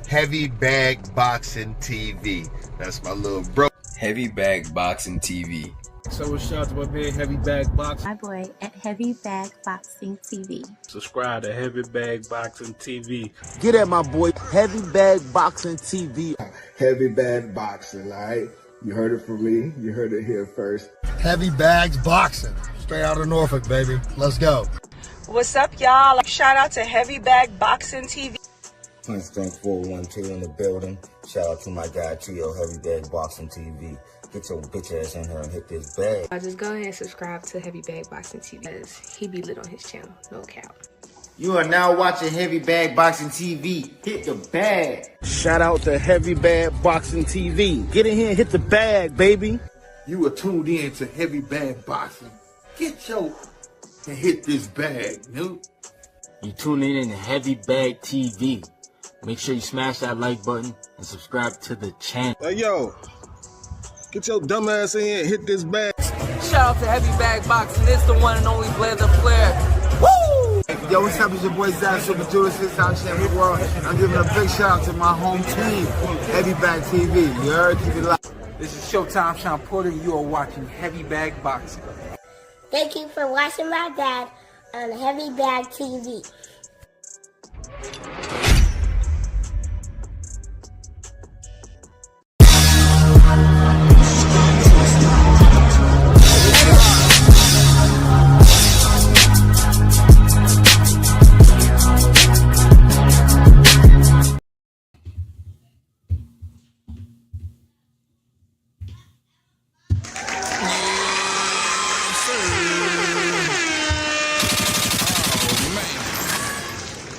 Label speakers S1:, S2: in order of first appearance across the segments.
S1: Heavy Bag Boxing TV. That's my little bro.
S2: Heavy Bag Boxing TV.
S3: So shout out to my man Heavy Bag Boxing.
S4: My boy at Heavy Bag Boxing TV.
S3: Subscribe to Heavy Bag Boxing TV.
S5: Get at my boy Heavy Bag Boxing TV.
S6: Heavy Bag Boxing, all right? You heard it from me. You heard it here first.
S7: Heavy Bags Boxing. Straight out of Norfolk, baby. Let's go.
S8: What's up, y'all? Shout out to Heavy Bag Boxing TV.
S9: Punch Strength 412 in the building. Shout out to my guy Trio, Heavy Bag Boxing TV. Get your bitch ass in here and hit this bag.
S10: Just go ahead and subscribe to Heavy Bag Boxing TV because he be lit on his channel, no cap.
S11: You are now watching Heavy Bag Boxing TV. Hit the bag.
S5: Shout out to Heavy Bag Boxing TV. Get in here and hit the bag, baby.
S12: You are tuned in to Heavy Bag Boxing. Get your and hit this bag, dude.
S13: You tuning in to Heavy Bag TV. Make sure you smash that like button and subscribe to the channel.
S14: Hey, yo, get your dumb ass in here and hit this bag.
S15: Shout out to Heavy Bag Boxing. It's the one and only Blazer Flair. Woo!
S11: Yo, what's up? It's your boy Zach, Super Judas, 6 time champion of the world. I'm giving a big shout out to my home team, Heavy Bag TV. You heard? Keep it live.
S15: This is Showtime Sean Porter. You are watching Heavy Bag Boxing.
S16: Thank you for watching my dad on Heavy Bag TV.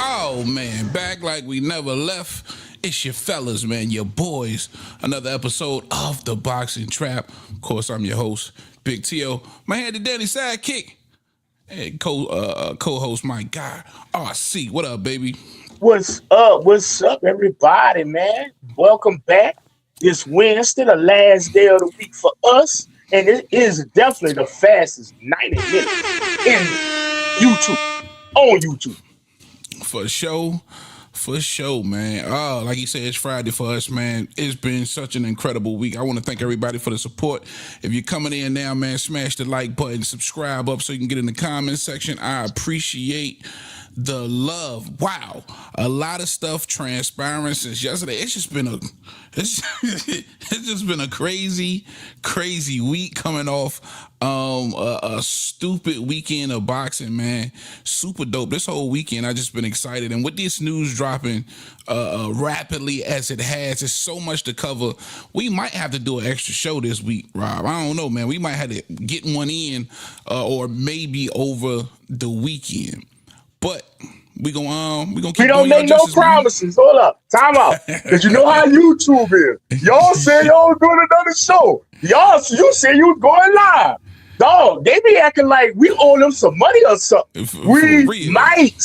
S17: Oh man, back like we never left. It's your fellas, man, your boys. Another episode of The Boxing Trap. Of course, I'm your host, Big T.O. My handy dandy sidekick and co-host, my guy, RC. What up, baby?
S5: What's up? What's up, everybody, man? Welcome back. It's Wednesday, the last day of the week for us, and it is definitely the fastest 90 minutes in YouTube, on YouTube.
S17: For sure, man. Oh, like you said, it's Friday for us, man. It's been such an incredible week. I want to thank everybody for the support. If you're coming in now, man, smash the like button, subscribe up so you can get in the comment section. I appreciate the love. Wow, a lot of stuff transpiring since yesterday. It's just been a crazy week coming off a stupid weekend of boxing, man. Super dope. This whole weekend I just been excited, and with this news dropping rapidly as it has, there's so much to cover. We might have to do an extra show this week, Rob. I don't know, man. We might have to get one in or maybe over the weekend. But we gonna keep.
S5: We don't make no promises. Man. Hold up, time out. Cause you know how YouTube is. Y'all say y'all doing another show. You say you going live. Dog, they be acting like we owe them some money or something. We might.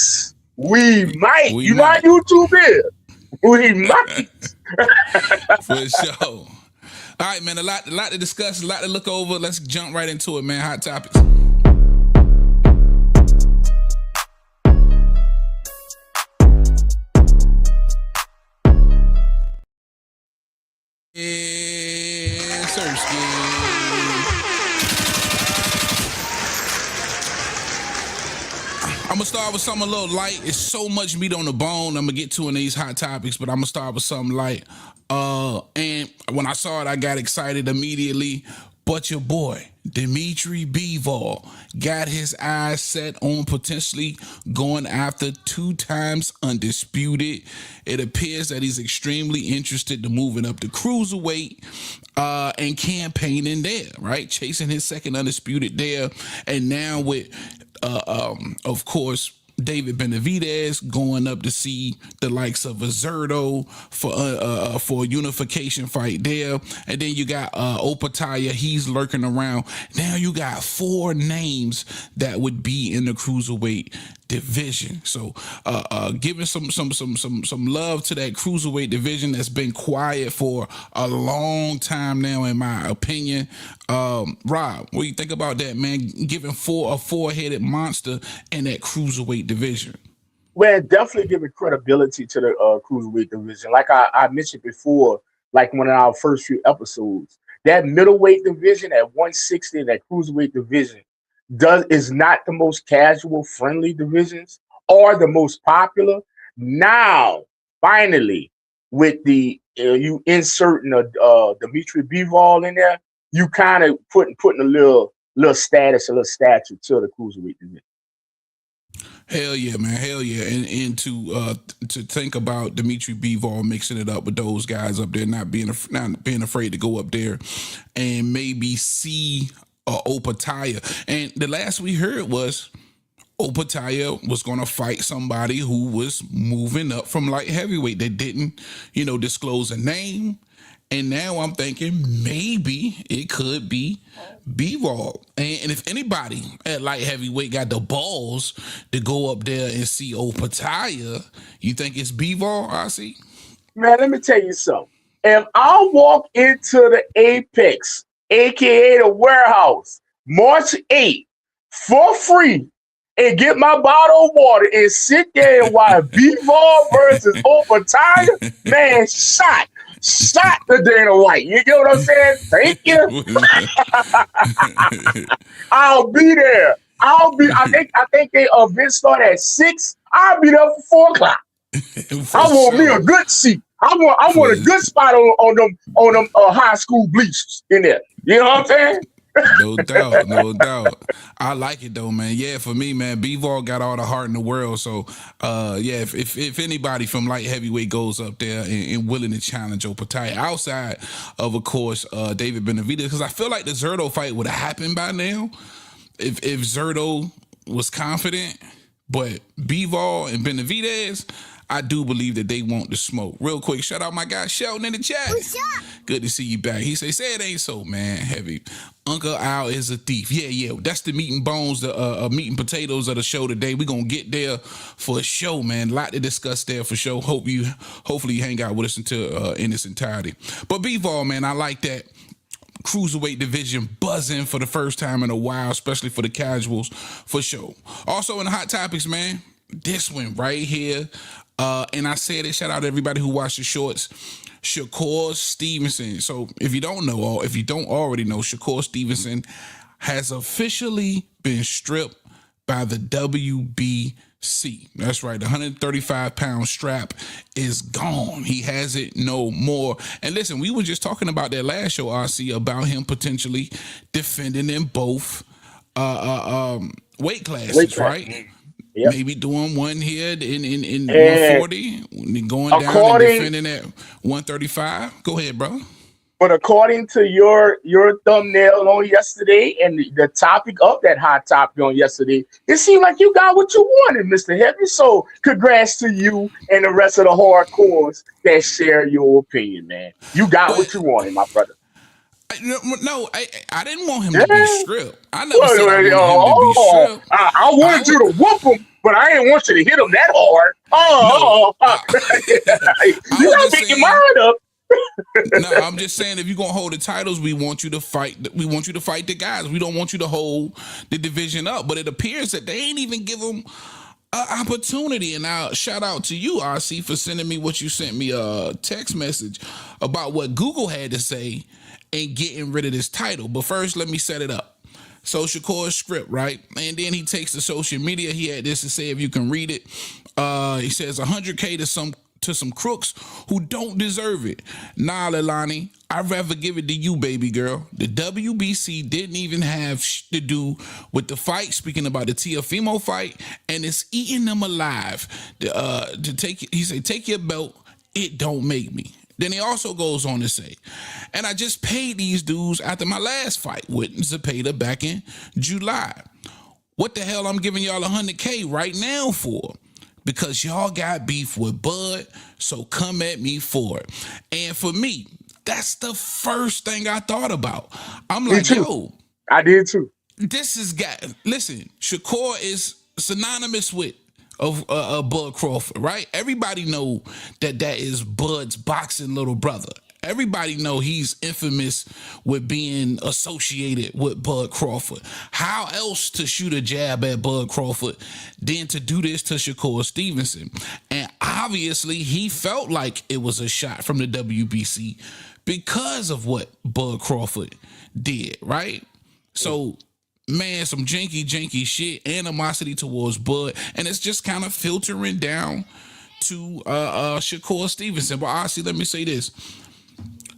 S5: You know how YouTube is. We might.
S17: For sure. All right, man. A lot to discuss. A lot to look over. Let's jump right into it, man. Hot topics. Yeah, Sirski. I'm gonna start with something a little light. It's so much meat on the bone I'm gonna get to in these hot topics, but I'm gonna start with something light. And when I saw it, I got excited immediately. But your boy, Dimitri Bivol, got his eyes set on potentially going after 2 times undisputed. It appears that he's extremely interested to moving up the cruiserweight and campaigning there, right? Chasing his second undisputed there. And now with, of course, David Benavidez going up to see the likes of Azerto for a unification fight there. And then you got Opataya, he's lurking around. Now you got 4 names that would be in the cruiserweight division. So giving some love to that cruiserweight division that's been quiet for a long time now, in my opinion. Rob, what do you think about that, man? Giving a 4-headed monster in that cruiserweight division.
S5: Well, definitely giving credibility to the cruiserweight division. Like I mentioned before, like one of our first few episodes, that middleweight division at 160, that cruiserweight division is not the most casual friendly divisions or the most popular. Now, finally, with the you inserting a Dimitri Bivol in there, you kind of putting a little status, a little stature to the cruiserweight division.
S17: Hell yeah, man. Hell yeah. And to think about Dimitri Bivol mixing it up with those guys up there, not being afraid to go up there and maybe see Opataya. And the last we heard was Opataya was going to fight somebody who was moving up from light heavyweight. They didn't, disclose a name. And now I'm thinking maybe it could be Bivol. And if anybody at light heavyweight got the balls to go up there and see Opataya, you think it's Bivol, I see?
S5: Man, let me tell you something. If I walk into the Apex, aka the warehouse, March 8th for free and get my bottle of water and sit there and watch Bivol versus Opataya, man, shot the Dana White. You get what I'm saying? Thank you. I'll be there. I think they event start at 6. I'll be there for 4:00. I want me a good seat. I want a good spot on them high school bleachers in there. You know what I'm saying?
S17: No doubt. I like it though, man. Yeah, for me, man, Bivol got all the heart in the world. So, yeah, if anybody from light heavyweight goes up there and willing to challenge Opataya, outside of course, David Benavidez, because I feel like the Zerto fight would have happened by now if Zerto was confident. But Bivol and Benavidez, I do believe that they want the smoke. Real quick, shout out my guy Sheldon in the chat. What's up? Good to see you back. He say it ain't so, man. Heavy. Uncle Al is a thief. Yeah. That's the meat and bones, the meat and potatoes of the show today. We gonna get there for a show, man. A lot to discuss there for sure. Hopefully you hang out with us until in its entirety. But Bivol, man, I like that cruiserweight division buzzing for the first time in a while, especially for the casuals, for sure. Also in the hot topics, man, this one right here. And I said it, shout out to everybody who watched the shorts. Shakur Stevenson. So if you don't already know, Shakur Stevenson has officially been stripped by the WBC. That's right. The 135-pound strap is gone. He has it no more. And listen, we were just talking about that last show, RC, about him potentially defending in both weight classes, right? Yep. Maybe doing one here in 140, going down and defending at 135. Go ahead, bro.
S5: But according to your thumbnail on yesterday and the topic of that hot topic on yesterday, it seemed like you got what you wanted, Mr. Heavy. So congrats to you and the rest of the hardcores that share your opinion, man. You got what you wanted, my brother.
S17: No, I didn't want him to be stripped. I never said I wanted him to be stripped.
S5: I wanted you to whoop him, but I didn't want you to hit him that hard. You gotta make your mind up.
S17: No, I'm just saying, if you're gonna hold the titles, we want you to fight. We want you to fight the guys. We don't want you to hold the division up. But it appears that they ain't even give them an opportunity. And now, shout out to you, RC, for sending me what you sent me a text message about what Google had to say and getting rid of this title. But first, let me set it up. So Shakur's script, right? And then he takes to social media. He had this to say, if you can read it. He says 100K to some crooks who don't deserve it. Nah, Leilani, I'd rather give it to you, baby girl. The WBC didn't even have to do with the fight, speaking about the Teofimo fight, and it's eating them alive. He said, take your belt, it don't make me. Then he also goes on to say, and I just paid these dudes after my last fight with Zepeda back in July. What the hell I'm giving y'all 100K right now for? Because y'all got beef with Bud, so come at me for it. And for me, that's the first thing I thought about. I'm like, yo.
S5: I did too.
S17: This is listen, Shakur is synonymous with Bud Crawford, right? Everybody know that is Bud's boxing little brother. Everybody know he's infamous with being associated with Bud Crawford. How else to shoot a jab at Bud Crawford than to do this to Shakur Stevenson? And obviously he felt like it was a shot from the WBC because of what Bud Crawford did, right? So, man, some janky shit, animosity towards Bud, and it's just kind of filtering down to Shakur Stevenson. But honestly, let me say this.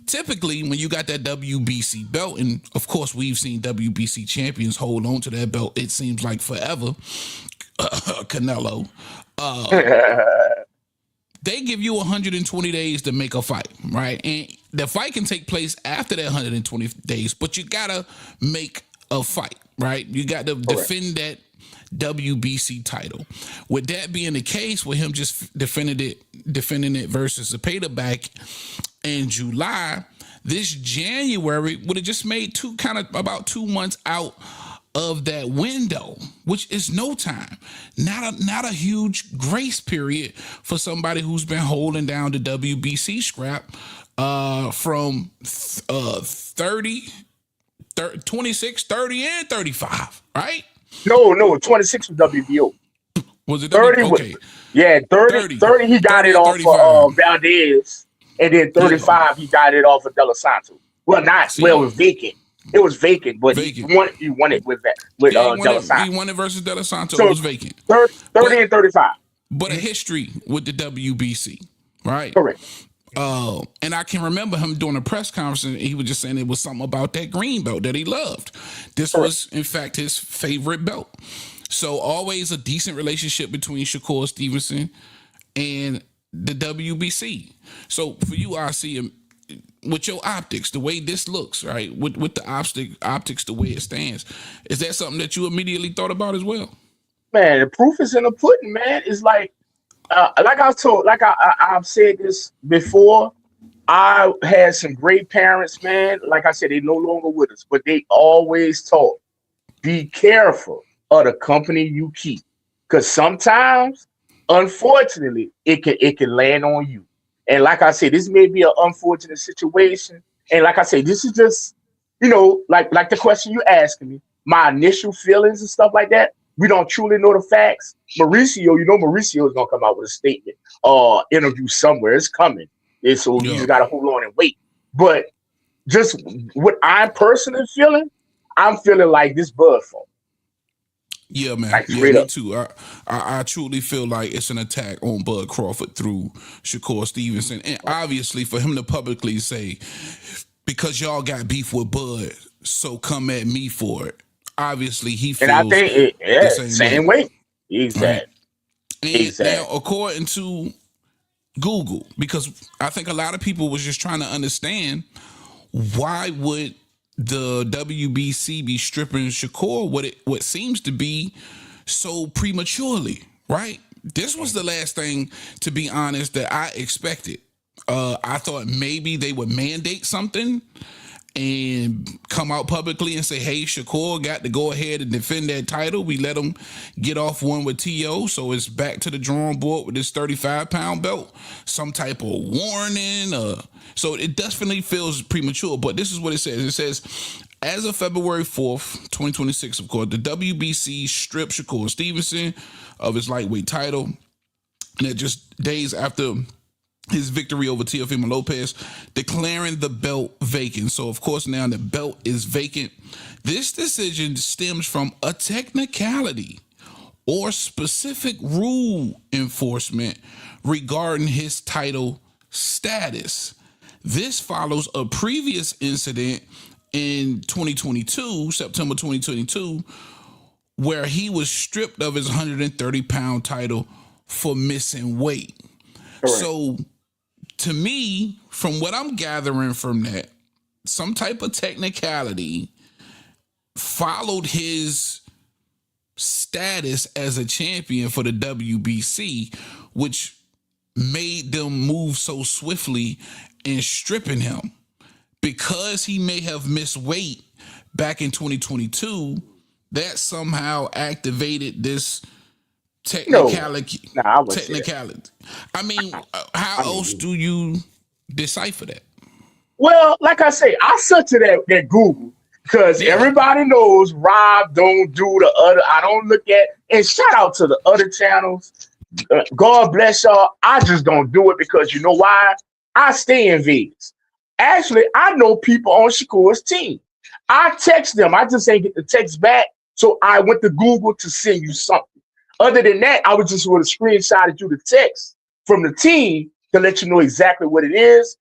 S17: Typically, when you got that WBC belt, and of course we've seen WBC champions hold on to that belt, it seems like forever, Canelo, they give you 120 days to make a fight, right? And the fight can take place after that 120 days, but you gotta make a fight, right? You got to defend that WBC title. With that being the case, with him just defending it versus the payback in July, this January would have just made about 2 months out of that window, which is no time. Not a huge grace period for somebody who's been holding down the WBC scrap from 26, 30, and 35, right?
S5: No, 26 was WBO.
S17: Was it
S5: 30? Okay. 30 he got it off of Valdez, and then 35 he got it off of De La Santo. Well, it was vacant. It was vacant, but he won it with De La Santo.
S17: He won it versus De La Santo. It was vacant.
S5: 30 and 35.
S17: But a history with the WBC, right?
S5: Correct.
S17: And I can remember him doing a press conference, and he was just saying it was something about that green belt that he loved. This was, in fact, his favorite belt. So always a decent relationship between Shakur Stevenson and the WBC. So for you, I see with your optics, the way this looks, right? With the optics, the way it stands, is that something that you immediately thought about as well?
S5: Man, the proof is in the pudding, man. It's like I've said this before. I had some great parents, man. Like I said, they're no longer with us, but they always taught, be careful of the company you keep, because sometimes, unfortunately, it can land on you. And like I said, this may be an unfortunate situation. And like I say, this is just, like the question you asking me, my initial feelings and stuff like that. We don't truly know the facts. Mauricio is gonna come out with a statement or interview somewhere. It's coming. And so you just gotta hold on and wait. But just what I'm personally feeling, I'm feeling like this Bud fault.
S17: Yeah, man.
S5: Like,
S17: me too. I truly feel like it's an attack on Bud Crawford through Shakur Stevenson. And obviously for him to publicly say, because y'all got beef with Bud, so come at me for it. Obviously he feels,
S5: and I think
S17: the
S5: same way. Exactly.
S17: Right? Now, according to Google, because I think a lot of people was just trying to understand, why would the WBC be stripping Shakur what seems to be so prematurely, right? This was the last thing, to be honest, that I expected. I thought maybe they would mandate something and come out publicly and say, hey, Shakur got to go ahead and defend that title. We let him get off one with T.O., so it's back to the drawing board with this 35-pound belt. Some type of warning. So it definitely feels premature, but this is what it says. It says, as of February 4th, 2026, of course, the WBC stripped Shakur Stevenson of his lightweight title. And that just days after his victory over Teofimo Lopez, declaring the belt vacant. So, of course, now the belt is vacant. This decision stems from a technicality or specific rule enforcement regarding his title status. This follows a previous incident in 2022, September 2022, where he was stripped of his 130-pound title for missing weight. Correct. So, to me, from what I'm gathering from that, some type of technicality followed his status as a champion for the WBC, which made them move so swiftly in stripping him. Because he may have missed weight back in 2022, that somehow activated this technicality.
S5: Technicality.
S17: I mean, how else do you decipher that?
S5: Well, like I say, I search it at Google because everybody knows Rob don't do the other. I don't look at, and shout out to the other channels. God bless y'all. I just don't do it because you know why? I stay in Vegas. Actually, I know people on Shakur's team. I text them. I just ain't get the text back. So I went to Google to send you something. Other than that, I would just would have screenshotted you the text from the team to let you know exactly what it is.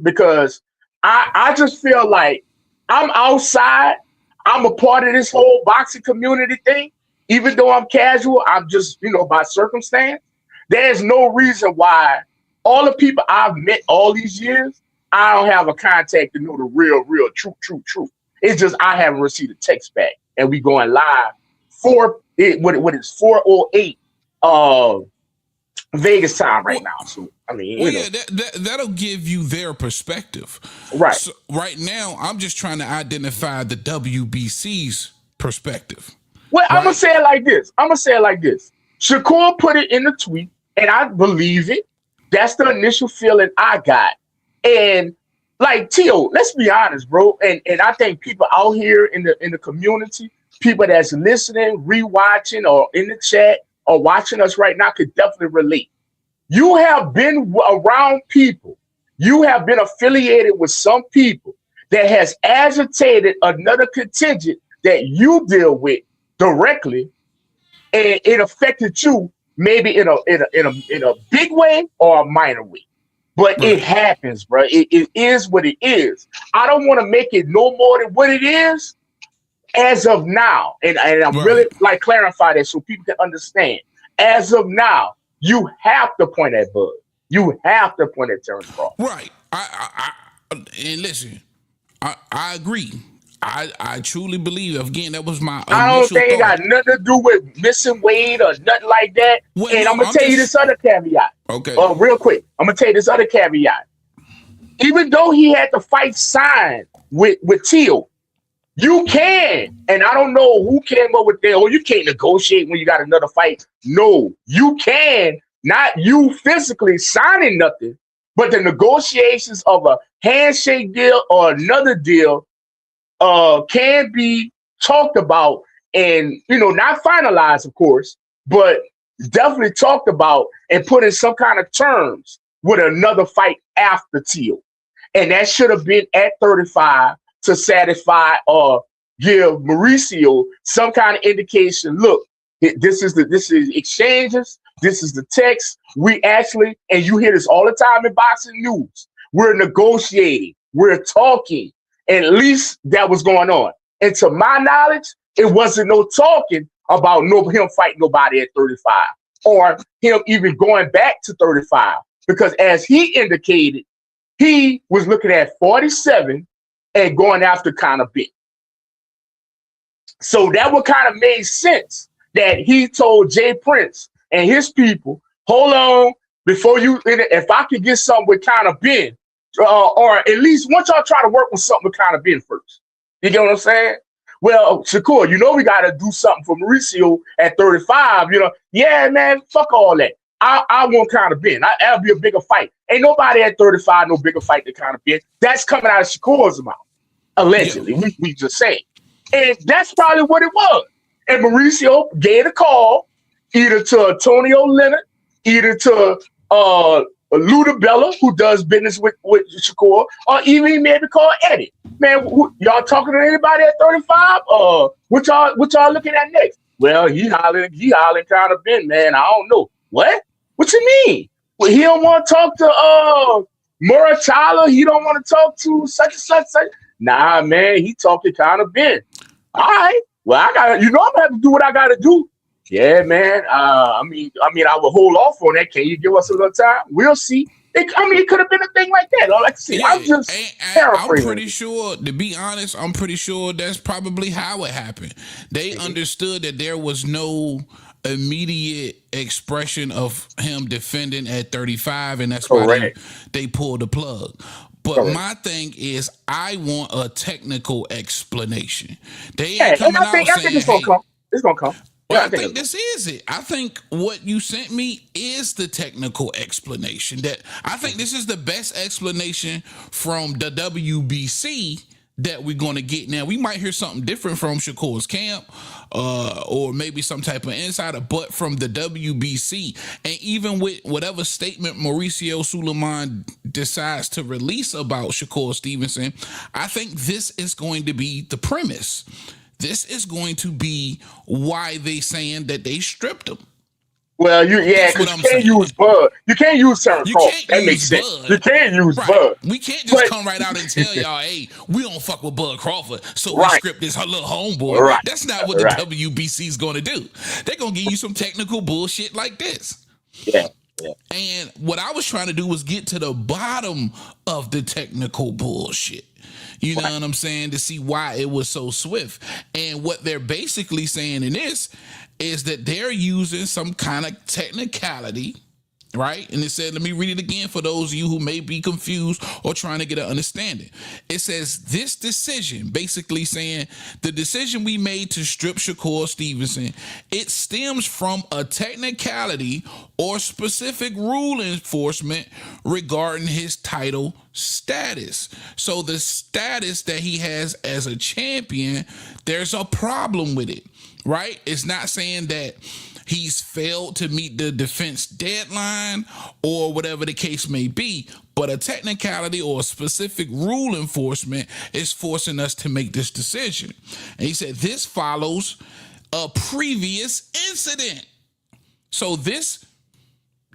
S5: Because I just feel like I'm outside. I'm a part of this whole boxing community thing. Even though I'm casual, I'm just, by circumstance. There's no reason why all the people I've met all these years, I don't have a contact to know the real, true. It's just I haven't received a text back. And we going live what is 4:08 Vegas time right now. So I mean,
S17: that'll give you their perspective.
S5: Right.
S17: So right now, I'm just trying to identify the WBC's perspective.
S5: Well, right? I'm gonna say it like this. Shakur put it in the tweet, and I believe it. That's the initial feeling I got. And like Tio, let's be honest, bro. And I think people out here in the community, people that's listening, rewatching, or in the chat, or watching us right now could definitely relate. You have been around people. You have been affiliated with some people that has agitated another contingent that you deal with directly, and it affected you maybe in a big way or a minor way. But it happens, bro. It is what it is. I don't want to make it no more than what it is as of now. And I'm really like clarify that so people can understand. As of now, you have to point at Bud. You have to point at Terrence Crawford.
S17: Right. And listen, I agree. I truly believe, again, that was my
S5: I don't think it got nothing to do with missing weight or nothing like that. Well, and I'm going to tell you this other caveat.
S17: Okay.
S5: Real quick. I'm going to tell you this other caveat. Even though he had the fight signed with Teal, you can, and I don't know who came up with that, you can't negotiate when you got another fight. No, you can, not you physically signing nothing, but the negotiations of a handshake deal or another deal can be talked about and, not finalized, of course, but definitely talked about and put in some kind of terms with another fight after Teal. And that should have been at 35 to satisfy or give Mauricio some kind of indication. Look, this is exchanges. This is the text. We actually, and you hear this all the time in boxing news, we're negotiating. We're talking. And at least that was going on. And to my knowledge, it wasn't no talking about him fighting nobody at 35 or him even going back to 35. Because as he indicated, he was looking at 47 and going after kind of big. So that would kind of made sense that he told Jay Prince and his people, hold on, before you, if I could get something with kind of Ben, or at least once y'all try to work with something with kind of Ben first. You get what I'm saying? Well, Shakur, we got to do something for Mauricio at 35. Yeah, man, fuck all that. I want kind of Ben. That'll be a bigger fight. Ain't nobody at 35 no bigger fight than kind of Ben. That's coming out of Shakur's mouth, allegedly. Yeah. We just saying. And that's probably what it was. And Mauricio gave a call either to Antonio Leonard, either to Luda Bella, who does business with Shakur, or even maybe call Eddie. Man, y'all talking to anybody at 35? What y'all looking at next? Well, he hollering kind of Ben, man. I don't know. What? What you mean? Well, he don't want to talk to Muratala. He don't want to talk to such and such. Nah, man, he talking kind of Ben. All right. Well, I'm gonna have to do what I gotta do. Yeah, man. I mean, I will hold off on that. Can you give us a little time? We'll see. It could have been a thing like that. All I can see. Yeah, I'm just paraphrasing.
S17: I'm pretty sure, to be honest, that's probably how it happened. They understood that there was no immediate expression of him defending at 35, and that's why they pulled the plug. But my thing is, I want a technical explanation. They ain't coming out saying,
S5: I think it's gonna come. It's gonna come.
S17: Well, I think this is it. I think what you sent me is the technical explanation. That I think this is the best explanation from the WBC that we're going to get. Now, we might hear something different from Shakur's camp, or maybe some type of insider, but from the WBC, and even with whatever statement Mauricio Suleiman decides to release about Shakur Stevenson, I think this is going to be the premise. This is going to be why they saying that they stripped him.
S5: Well, because you can't use Bud. You can't use Terrence Crawford. That makes sense.
S17: Bud.
S5: You can't use Bud.
S17: We can't just come right out and tell y'all, hey, we don't fuck with Bud Crawford, so we strip this little homeboy.
S5: Right.
S17: That's not what the WBC is going to do. They're going to give you some technical bullshit like this.
S5: Yeah.
S17: And what I was trying to do was get to the bottom of the technical bullshit. You know what I'm saying? To see why it was so swift. And what they're basically saying in this is that they're using some kind of technicality, right? And it said, let me read it again for those of you who may be confused or trying to get an understanding. It says, this decision, basically saying the decision we made to strip Shakur Stevenson, it stems from a technicality or specific rule enforcement regarding his title status. So the status that he has as a champion, there's a problem with it, right? It's not saying that he's failed to meet the defense deadline or whatever the case may be, but a technicality or a specific rule enforcement is forcing us to make this decision. And he said this follows a previous incident. So this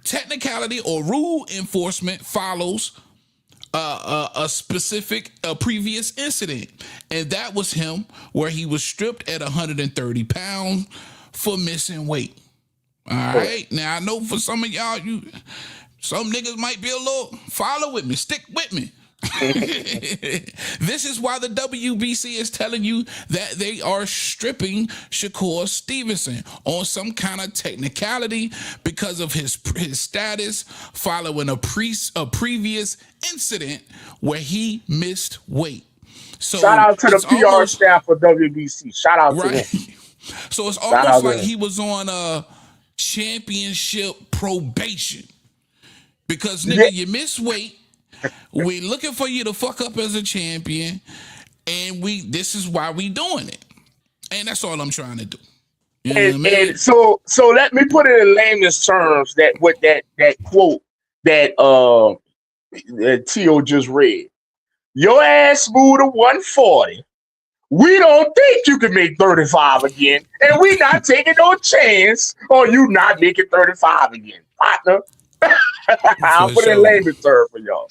S17: technicality or rule enforcement follows a previous incident, and that was him where he was stripped at 130 pounds for missing weight. All right. Now I know for some of y'all, some niggas might be a little follow with me, stick with me. This is why the WBC is telling you that they are stripping Shakur Stevenson on some kind of technicality because of his status following a previous incident where he missed weight. So
S5: shout out to the PR staff for WBC. Shout out to them.
S17: So it's almost like he was on a championship probation because nigga, you miss weight. We looking for you to fuck up as a champion, and this is why we doing it, and that's all I'm trying to do. You know what I mean?
S5: And so let me put it in layman's terms that with that quote that Tio just read. Your ass moved to 140. We don't think you can make 35 again, and we not taking no chance on you not making 35 again, partner. I'll put it in layman's terms for y'all.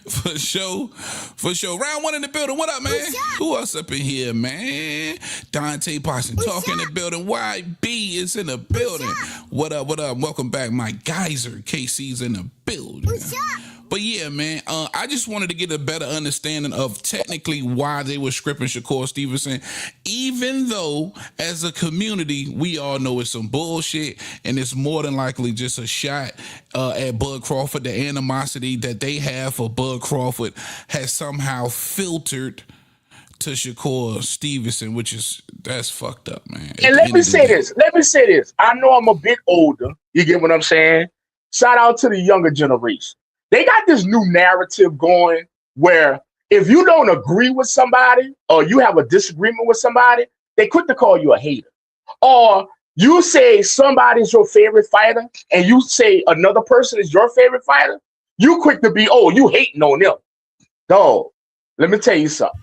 S17: For sure. Round one in the building. What up, man? Who else up in here, man? Dante Parson talking in the building. YB is in the building. What up? Welcome back, Mike Geyser. KC's in the building. But yeah, man, I just wanted to get a better understanding of technically why they were stripping Shakur Stevenson, even though as a community, we all know it's some bullshit and it's more than likely just a shot at Bud Crawford. The animosity that they have for Bud Crawford has somehow filtered to Shakur Stevenson, that's fucked up, man.
S5: And let me say this. I know I'm a bit older. You get what I'm saying? Shout out to the younger generation. They got this new narrative going where if you don't agree with somebody or you have a disagreement with somebody, they quick to call you a hater. Or you say somebody's your favorite fighter and you say another person is your favorite fighter, you quick to be, you hating on them. Dog, let me tell you something.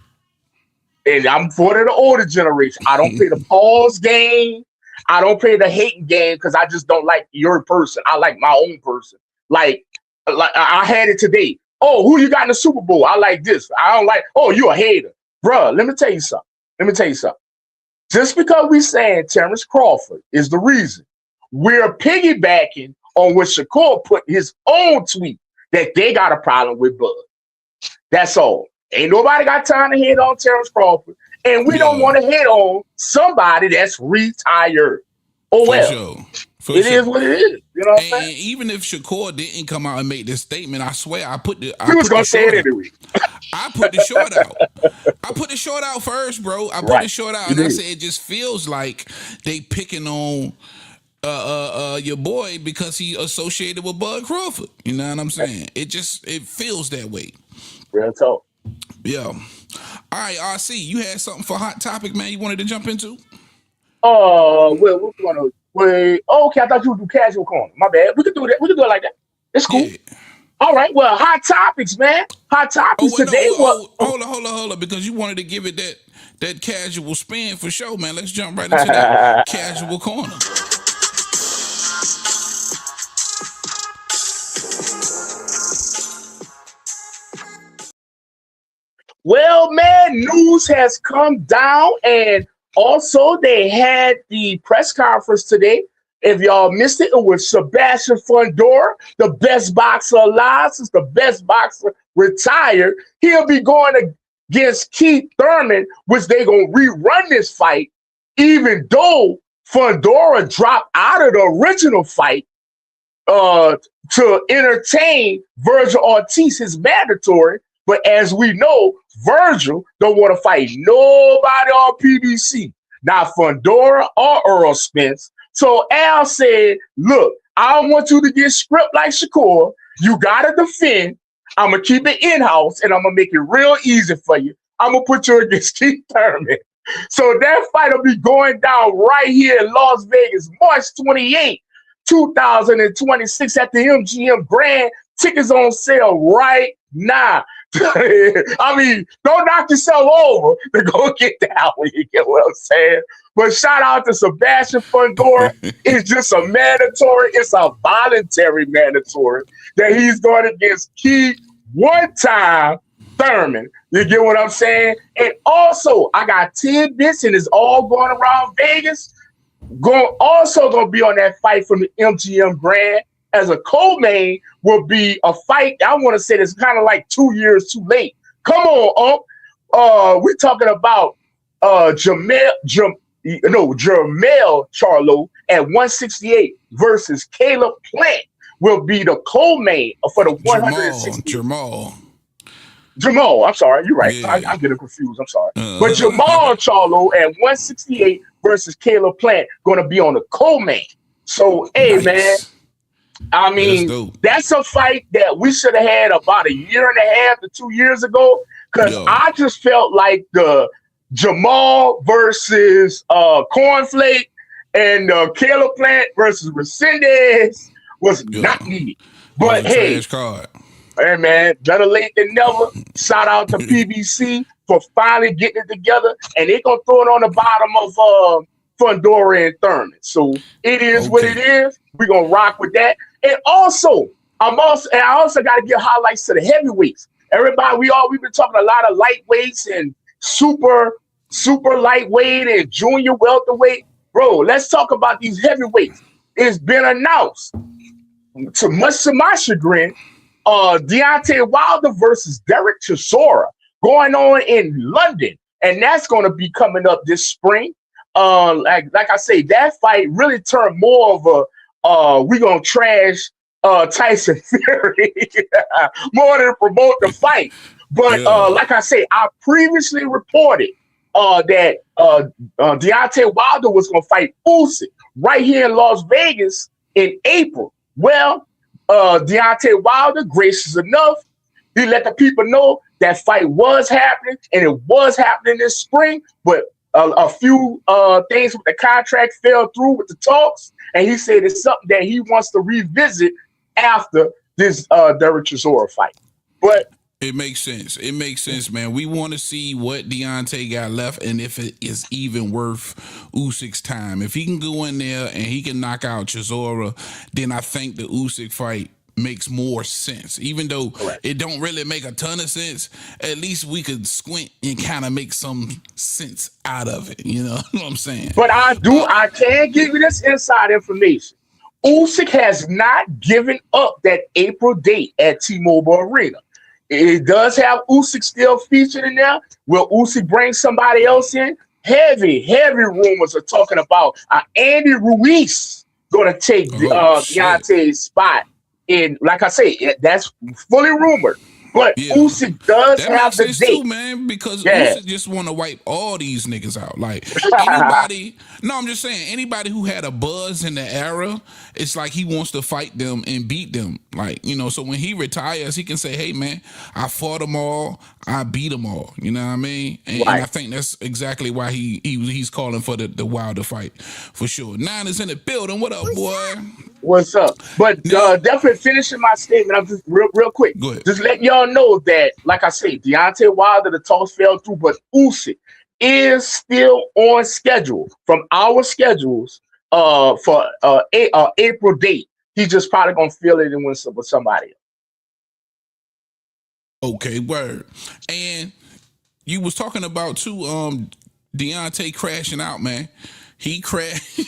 S5: And I'm for the older generation. I don't play the pause game. I don't play the hating game because I just don't like your person. I like my own person. Like I had it today. Oh, who you got in the Super Bowl? I like this. I don't like, you a hater. Bruh, let me tell you something. Just because we saying Terrence Crawford is the reason, we're piggybacking on what Shakur put his own tweet that they got a problem with Bud. That's all. Ain't nobody got time to hit on Terrence Crawford. And we don't want to hit on somebody that's retired.
S17: For
S5: It
S17: sure.
S5: is what it is. You know what I'm
S17: And
S5: saying?
S17: even if Shakur didn't come out and make this statement, I swear I put the
S5: We was gonna say it
S17: short out.
S5: anyway.
S17: I put the short out. I put the short out first, bro. I put
S5: Right.
S17: the short out,
S5: You
S17: and I
S5: did.
S17: said it just feels like they picking on your boy because he associated with Bud Crawford. You know what I'm saying? It feels that way.
S5: Real talk.
S17: Yeah. All right, RC, you had something for Hot Topic, man, you wanted to jump into?
S5: Well, we're gonna wait. Oh, okay, I thought you would do casual corner. My bad. We could do that. We could do it like that. It's cool.
S17: Yeah.
S5: All right. Well, hot topics, man. Hot topics today.
S17: Hold on, because you wanted to give it that casual spin for sure, man. Let's jump right into that casual corner.
S5: Well, man, news has come down, and also they had the press conference today. If y'all missed it, it was Sebastian Fundora, the best boxer alive since the best boxer retired. He'll be going against Keith Thurman, which they gonna rerun this fight, even though Fundora dropped out of the original fight to entertain Virgil Ortiz, his mandatory. But as we know, Virgil don't want to fight nobody on PBC, not Fundora or Earl Spence. So Al said, look, I don't want you to get script like Shakur. You got to defend. I'm going to keep it in-house, and I'm going to make it real easy for you. I'm going to put you against Keith Thurman. So that fight will be going down right here in Las Vegas, March 28th, 2026 at the MGM Grand. Tickets on sale right now. I mean, don't knock yourself over to go get that one. You get what I'm saying? But shout out to Sebastian Fundora. It's just a mandatory. It's a voluntary mandatory that he's going against Keith one-time Thurman. You get what I'm saying? And also, I got tidbits, and it's all going around Vegas. Also going to be on that fight from the MGM Grand as a co-main will be a fight. I want to say that's kind of like 2 years too late. Come on, we're talking about Jermell Charlo at 168 versus Caleb Plant will be the co-main for the 160. Jamal, I'm sorry, you're right. Yeah. I'm getting confused. I'm sorry. But Jamal Charlo at 168 versus Caleb Plant going to be on the co-main. So, hey, man, I mean, that's a fight that we should have had about 1.5 years to 2 years ago, because I just felt like the Jamal versus Cornflake and Caleb Plant versus Resendez was not needed. But hey, hey, man, better late than never. Shout out to PBC for finally getting it together, and they're going to throw it on the bottom of Fundora and Thurman. So it is what it is. We're going to rock with that. And also, I also got to give highlights to the heavyweights. Everybody, we've been talking a lot of lightweights and super lightweight and junior welterweight. Bro, let's talk about these heavyweights. It's been announced, much to my chagrin, Deontay Wilder versus Derek Chisora going on in London. And that's going to be coming up this spring. Like I say, that fight really turned more of a we're gonna trash Tyson Fury more than promote the fight. But like I say, I previously reported that Deontay Wilder was gonna fight Usyk right here in Las Vegas in April. Well, Deontay Wilder, gracious enough, he let the people know that fight was happening, and it was happening this spring, but a few things with the contract fell through with the talks, and he said it's something that he wants to revisit after this Derek Chisora fight. But
S17: it makes sense. It makes sense, man. We want to see what Deontay got left and if it is even worth Usyk's time. If he can go in there and he can knock out Chisora, then I think the Usyk fight makes more sense. Even though it don't really make a ton of sense, at least we could squint and kind of make some sense out of it. You know what I'm saying?
S5: But I can give you this inside information. Usyk has not given up that April date at T-Mobile Arena. It does have Usyk still featured in there. Will Usyk bring somebody else in? Heavy rumors are talking about Andy Ruiz gonna take Deontay's spot in. Like I say, that's fully rumored. But Usyk does
S17: that
S5: have
S17: makes
S5: the
S17: sense
S5: date.
S17: too, man, because Usyk just want to wipe all these niggas out. Like anybody, no, I'm just saying anybody who had a buzz in the era, it's like he wants to fight them and beat them. Like, you know, so when he retires, he can say, "Hey, man, I fought them all, I beat them all." You know what I mean? And I think that's exactly why he's calling for the Wilder fight for sure. Nine is in the building. What up, boy?
S5: What's up? But definitely finishing my statement. I'm just real quick.
S17: Go ahead.
S5: Just letting y'all know that, like I say, Deontay Wilder, the talks fell through, but Usyk is still on schedule from our schedules for April date. He's just probably gonna fill it in with somebody else.
S17: Okay, word. And you was talking about too, Deontay crashing out, man. He crashed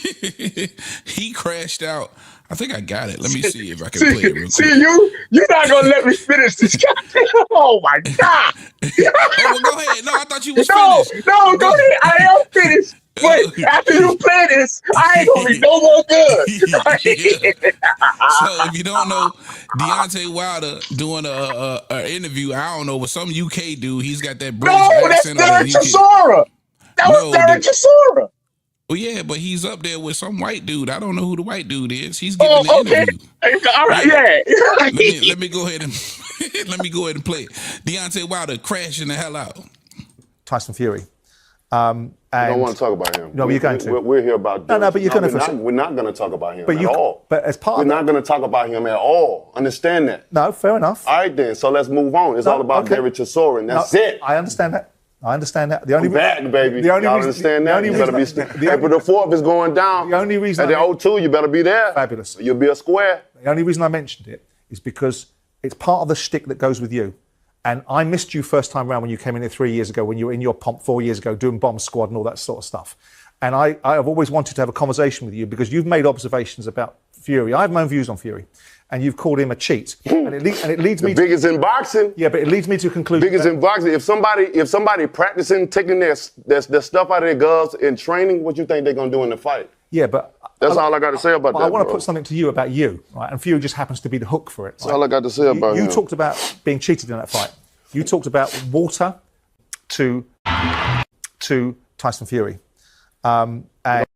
S17: out. I think I got it. Let me see if I can play it real quick.
S5: See, you're not gonna let me finish this. Oh my God.
S17: Well, go ahead. No, I thought you was finished.
S5: No, go ahead. I am finished. But after you play this, I ain't gonna be no more good.
S17: So if you don't know, Deontay Wilder doing a interview, I don't know, with some UK dude. He's got that British accent.
S5: That's Derek Chisora. That was Derek Chisora.
S17: Oh yeah, but he's up there with some white dude. I don't know who the white dude is. He's giving the interview.
S5: All right, yeah.
S17: let me go ahead and play it. Deontay Wilder crashing the hell out.
S18: Tyson Fury.
S19: And I don't want to talk about him.
S18: No, you're going to.
S19: We're here about this.
S18: No, but you're going to.
S19: We're not going to talk about him at all.
S18: But as part
S19: we're not going to talk about him at all. Understand that?
S18: No, fair enough.
S19: All right, then. So let's move on. It's all about Derek Chisora, and that's it.
S18: I understand that. The only
S19: back, baby. Y'all understand that? You better be. April the 4th is going down.
S18: The only reason
S19: at the O2, you better be there.
S18: Fabulous.
S19: You'll be a square.
S18: The only reason I mentioned it is because it's part of the shtick that goes with you. And I missed you first time around when you came in here 3 years ago, when you were in your pomp 4 years ago doing Bomb Squad and all that sort of stuff. And I've always wanted to have a conversation with you because you've made observations about Fury. I have my own views on Fury. And you've called him a cheat. And it leads me
S19: the biggest in boxing.
S18: Yeah, but it leads me to a conclusion.
S19: Biggest in boxing. If somebody practicing, taking their stuff out of their gloves in training, what you think they're going to do in the fight?
S18: Yeah, but...
S19: That's all I got to say about that,
S18: I want to put something to you about you, right? And Fury just happens to be the hook for it.
S19: That's all I got to say about him.
S18: You talked about being cheated in that fight. You talked about water to Tyson Fury. And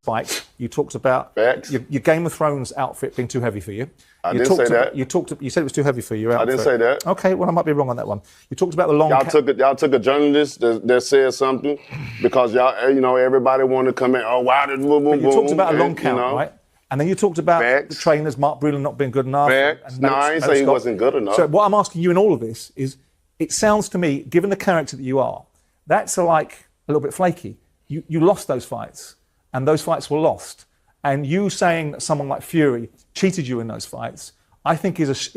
S18: Spike, you talked about your Game of Thrones outfit being too heavy for you.
S19: I didn't say that.
S18: You said it was too heavy for you.
S19: I didn't say that.
S18: Okay, well I might be wrong on that one. You talked about the long.
S19: Y'all took a journalist that said something because y'all, everybody wanted to come in. Oh, wow, boom, boom, boom.
S18: You talked about a long count, right? And then you talked about the trainers, Mark Brulin not being good enough.
S19: No, I ain't say he wasn't good enough.
S18: So what I'm asking you in all of this is, it sounds to me, given the character that you are, that's like a little bit flaky. You lost those fights, and those fights were lost. And you saying that someone like Fury cheated you in those fights, I think is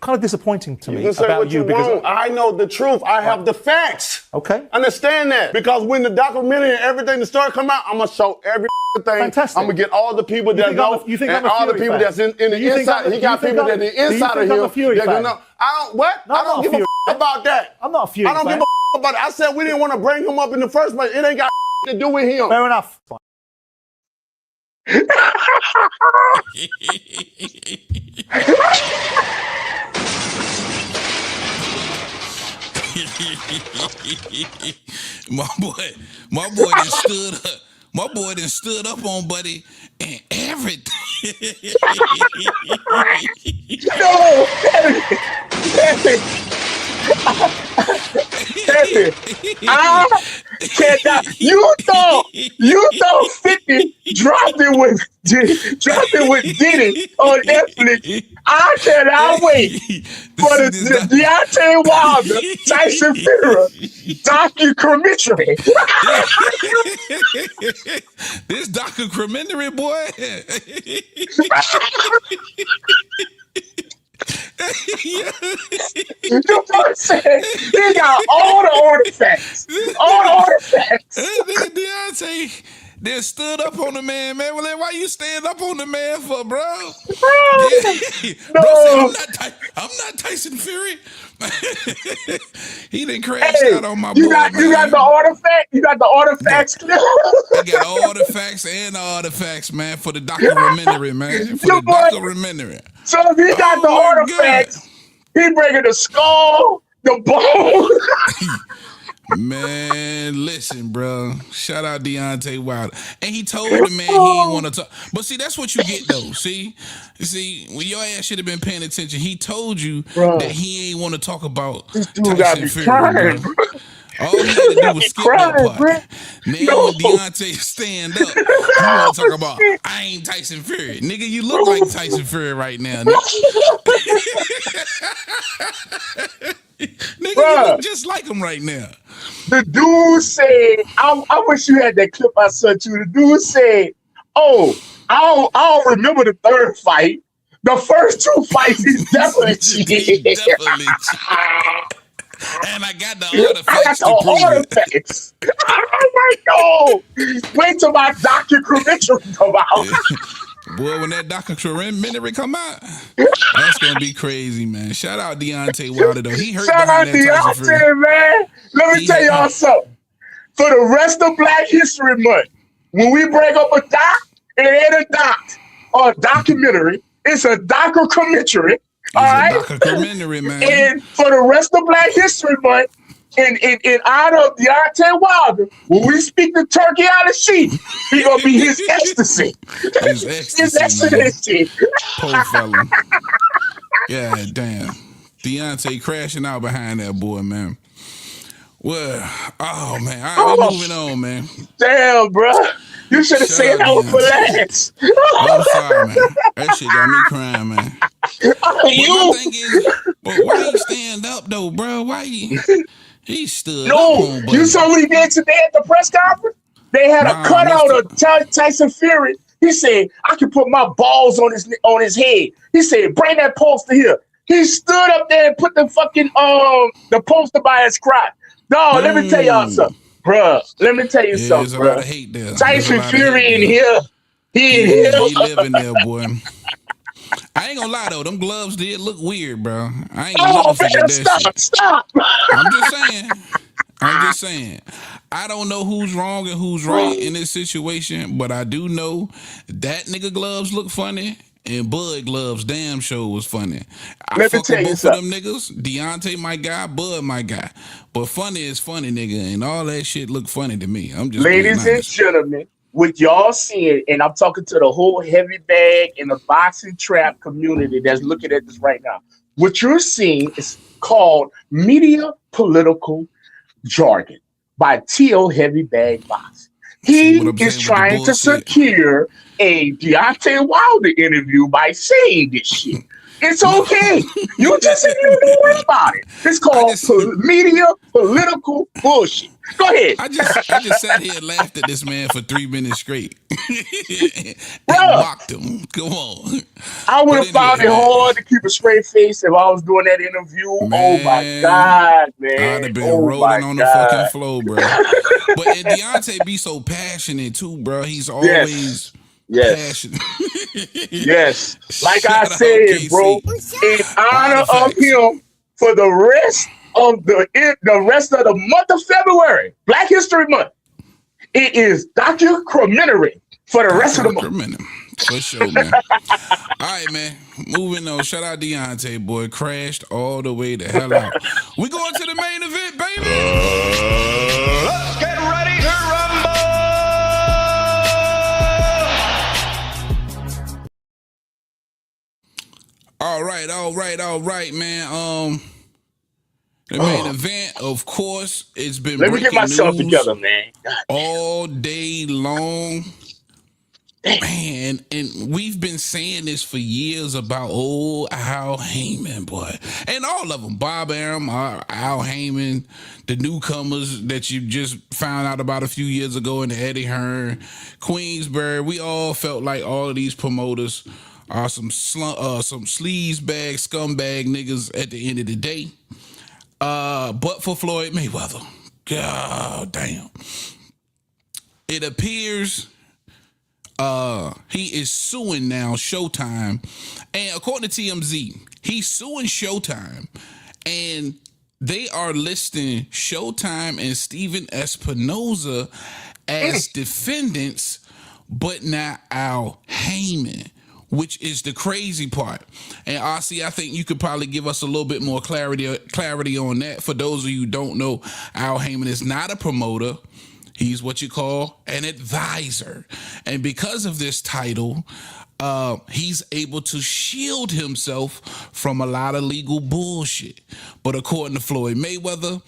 S18: kind of disappointing to me.
S19: You can say what you want. I know the truth. I have the facts.
S18: Okay.
S19: Understand that. Because when the documentary and everything, the story come out, I'm going to show every thing.
S18: Fantastic.
S19: I'm going to get all the people that know and all the people that's in the inside. He got people that the inside of him that know. I don't give a about that.
S18: I'm not a Fury fan.
S19: I don't give a about it. I said we didn't want to bring him up in the first place. It ain't got to do with him.
S18: Fair enough.
S17: my boy done stood up. My boy done stood up on Buddy and everything.
S5: No, I cannot. You thought 50 dropped it with Diddy on Netflix. I cannot wait for the Deontay Wilder Tyson Fury documentary.
S17: This documentary, boy.
S5: You know what I'm saying? He got all the artifacts.
S17: Deontay then stood up on the man. Well, then why you stand up on the man for, bro?
S5: No.
S17: Bro said, I'm not Tyson Fury. He done crashed out on my boy,
S5: you got the artifact? You got the artifacts?
S17: I got all the facts and the artifacts, man, for the documentary, man. For the documentary.
S5: So if he got the artifacts, he bringing the skull, the bone.
S17: Man, listen, bro. Shout out Deontay Wilder. And he told the man he ain't want to talk. But see, that's what you get, though. See, when your ass should have been paying attention, he told you that he ain't want to talk about Tyson Fury, bro. All he had to do was skip that part. Now when Deontay stand up, you want to talk about, I ain't Tyson Fury. Nigga, you look like Tyson Fury right now, nigga. Nigga, you look just like him right now.
S5: The dude said, I wish you had that clip I sent you. The dude said, oh, I don't remember the third fight. The first two fights, he's definitely cheating.
S17: And I got the artifacts to prove it.
S5: I'm like, no. Wait till my documentary come out.
S17: Boy, when that documentary come out, that's gonna be crazy, man. Shout out Deontay Wilder, though. He hurt behind that Tyson Fury.
S5: Man. Let me tell y'all something. For the rest of Black History Month, when we break up a doc, it ain't a doc or a documentary. It's a documentary. All right?
S17: Documentary, man.
S5: And for the rest of Black History Month, in honor of Deontay Wilder, when we speak the turkey out of sheep, he gonna be his ecstasy.
S17: His ecstasy. Poor fella. Yeah, damn. Deontay crashing out behind that boy, man. Well, oh man, all right, moving on, man.
S5: Damn, bro. You should have said that was for last.
S17: I'm sorry, man. That shit got me crying, man. But my thing is, why he stand up though, bro? Why he stood up on
S5: you saw what he did today at the press conference? They had a cutout of Tyson Fury. He said, I can put my balls on his head. He said, bring that poster here. He stood up there and put the fucking the poster by his crotch. No, let me tell y'all something, bruh. Let me tell you something,
S17: bruh. There's a lot of hate there.
S5: Tyson Fury in here. He in here.
S17: He living there, boy. I ain't gonna lie though, them gloves did look weird, bro. I ain't gonna never forget that shit.
S5: Stop.
S17: I'm just saying. I don't know who's wrong and who's right in this situation, but I do know that nigga gloves look funny. And Bud gloves damn show was funny. I fuck with both of them niggas. Deontay my guy, Bud my guy. But funny is funny, nigga, and all that shit look funny to me. I'm just
S5: ladies and gentlemen, with y'all seeing, and I'm talking to the whole heavy bag and the boxing trap community that's looking at this right now. What you're seeing is called media political jargon by T.O. Heavy Bag Boxing. He is trying to secure a Deontay Wilder interview by saying this shit. It's okay. You just said you don't worry about it. It's called media political bullshit. Go ahead.
S17: I just sat here and laughed at this man for 3 minutes straight. And mocked him. Come on.
S5: I would have found it hard to keep a straight face if I was doing that interview. Man, oh my God, man.
S17: I'd have been rolling on the fucking floor, bro. But Deontay be so passionate too, bro. He's always passionate.
S5: Yes. Like I said, bro, in honor of him for the rest of the month of February, Black History Month, it is documentary for the rest of the month.
S17: For sure, man. All right, man. Moving on. Shout out Deontay, boy. Crashed all the way the hell out. We going to the main event, baby.
S20: Let's get ready to rumble.
S17: All right, man. The main event, of course, it's been
S5: Let me get myself together, man.
S17: All day long. Man, and we've been saying this for years about Al Haymon, boy. And all of them, Bob Arum, Al Haymon, the newcomers that you just found out about a few years ago in the Eddie Hearn, Queensberry. We all felt like all of these promoters are some sleaze bag, scumbag niggas at the end of the day. But for Floyd Mayweather, god damn. It appears he is suing now Showtime, and according to TMZ, he's suing Showtime, and they are listing Showtime and Steven Espinoza as defendants, but not Al Haymon, which is the crazy part. And RC, I think you could probably give us a little bit more clarity on that. For those of you who don't know, Al Haymon is not a promoter. He's what you call an advisor. And because of this title, he's able to shield himself from a lot of legal bullshit. But according to Floyd Mayweather,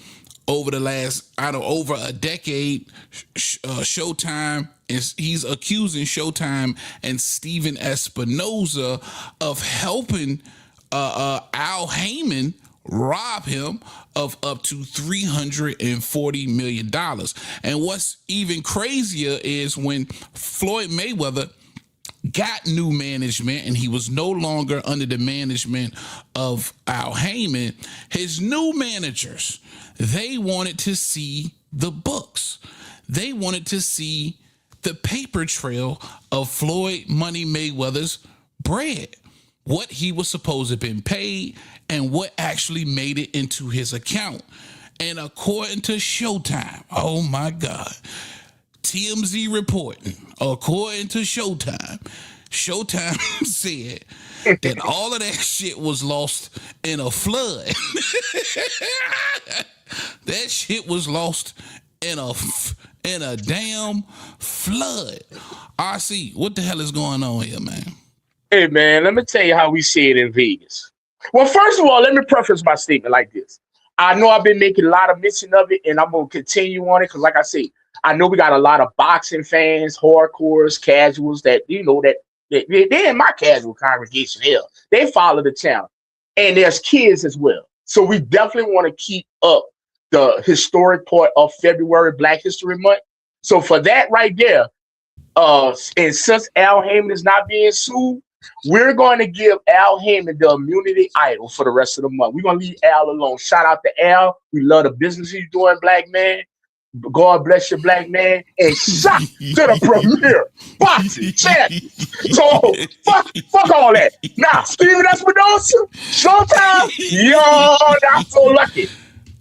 S17: over the last, over a decade, Showtime he's accusing Showtime and Steven Espinoza of helping Al Haymon rob him of up to $340 million. And what's even crazier is when Floyd Mayweather got new management and he was no longer under the management of Al Haymon, his new managers, they wanted to see the books. They wanted to see the paper trail of Floyd Money Mayweather's bread, what he was supposed to have been paid and what actually made it into his account. And according to Showtime, oh my God, TMZ reporting, according to Showtime said that all of that shit was lost in a flood. That shit was lost in a damn flood. RC, what the hell is going on here, man?
S5: Hey, man, let me tell you how we see it in Vegas. Well, first of all, let me preface my statement like this. I know I've been making a lot of mention of it, and I'm going to continue on it because, like I say, I know we got a lot of boxing fans, hardcores, casuals that, they're in my casual congregation here. They follow the channel. And there's kids as well. So we definitely want to keep up the historic part of February, Black History Month. So for that right there, and since Al Haymon is not being sued, we're going to give Al Haymon the immunity idol for the rest of the month. We're going to leave Al alone. Shout out to Al. We love the business he's doing, black man. God bless you, black man. And shout to the premier boxing champion. So fuck all that. Now, Steven Espinoza, Showtime, y'all not so lucky.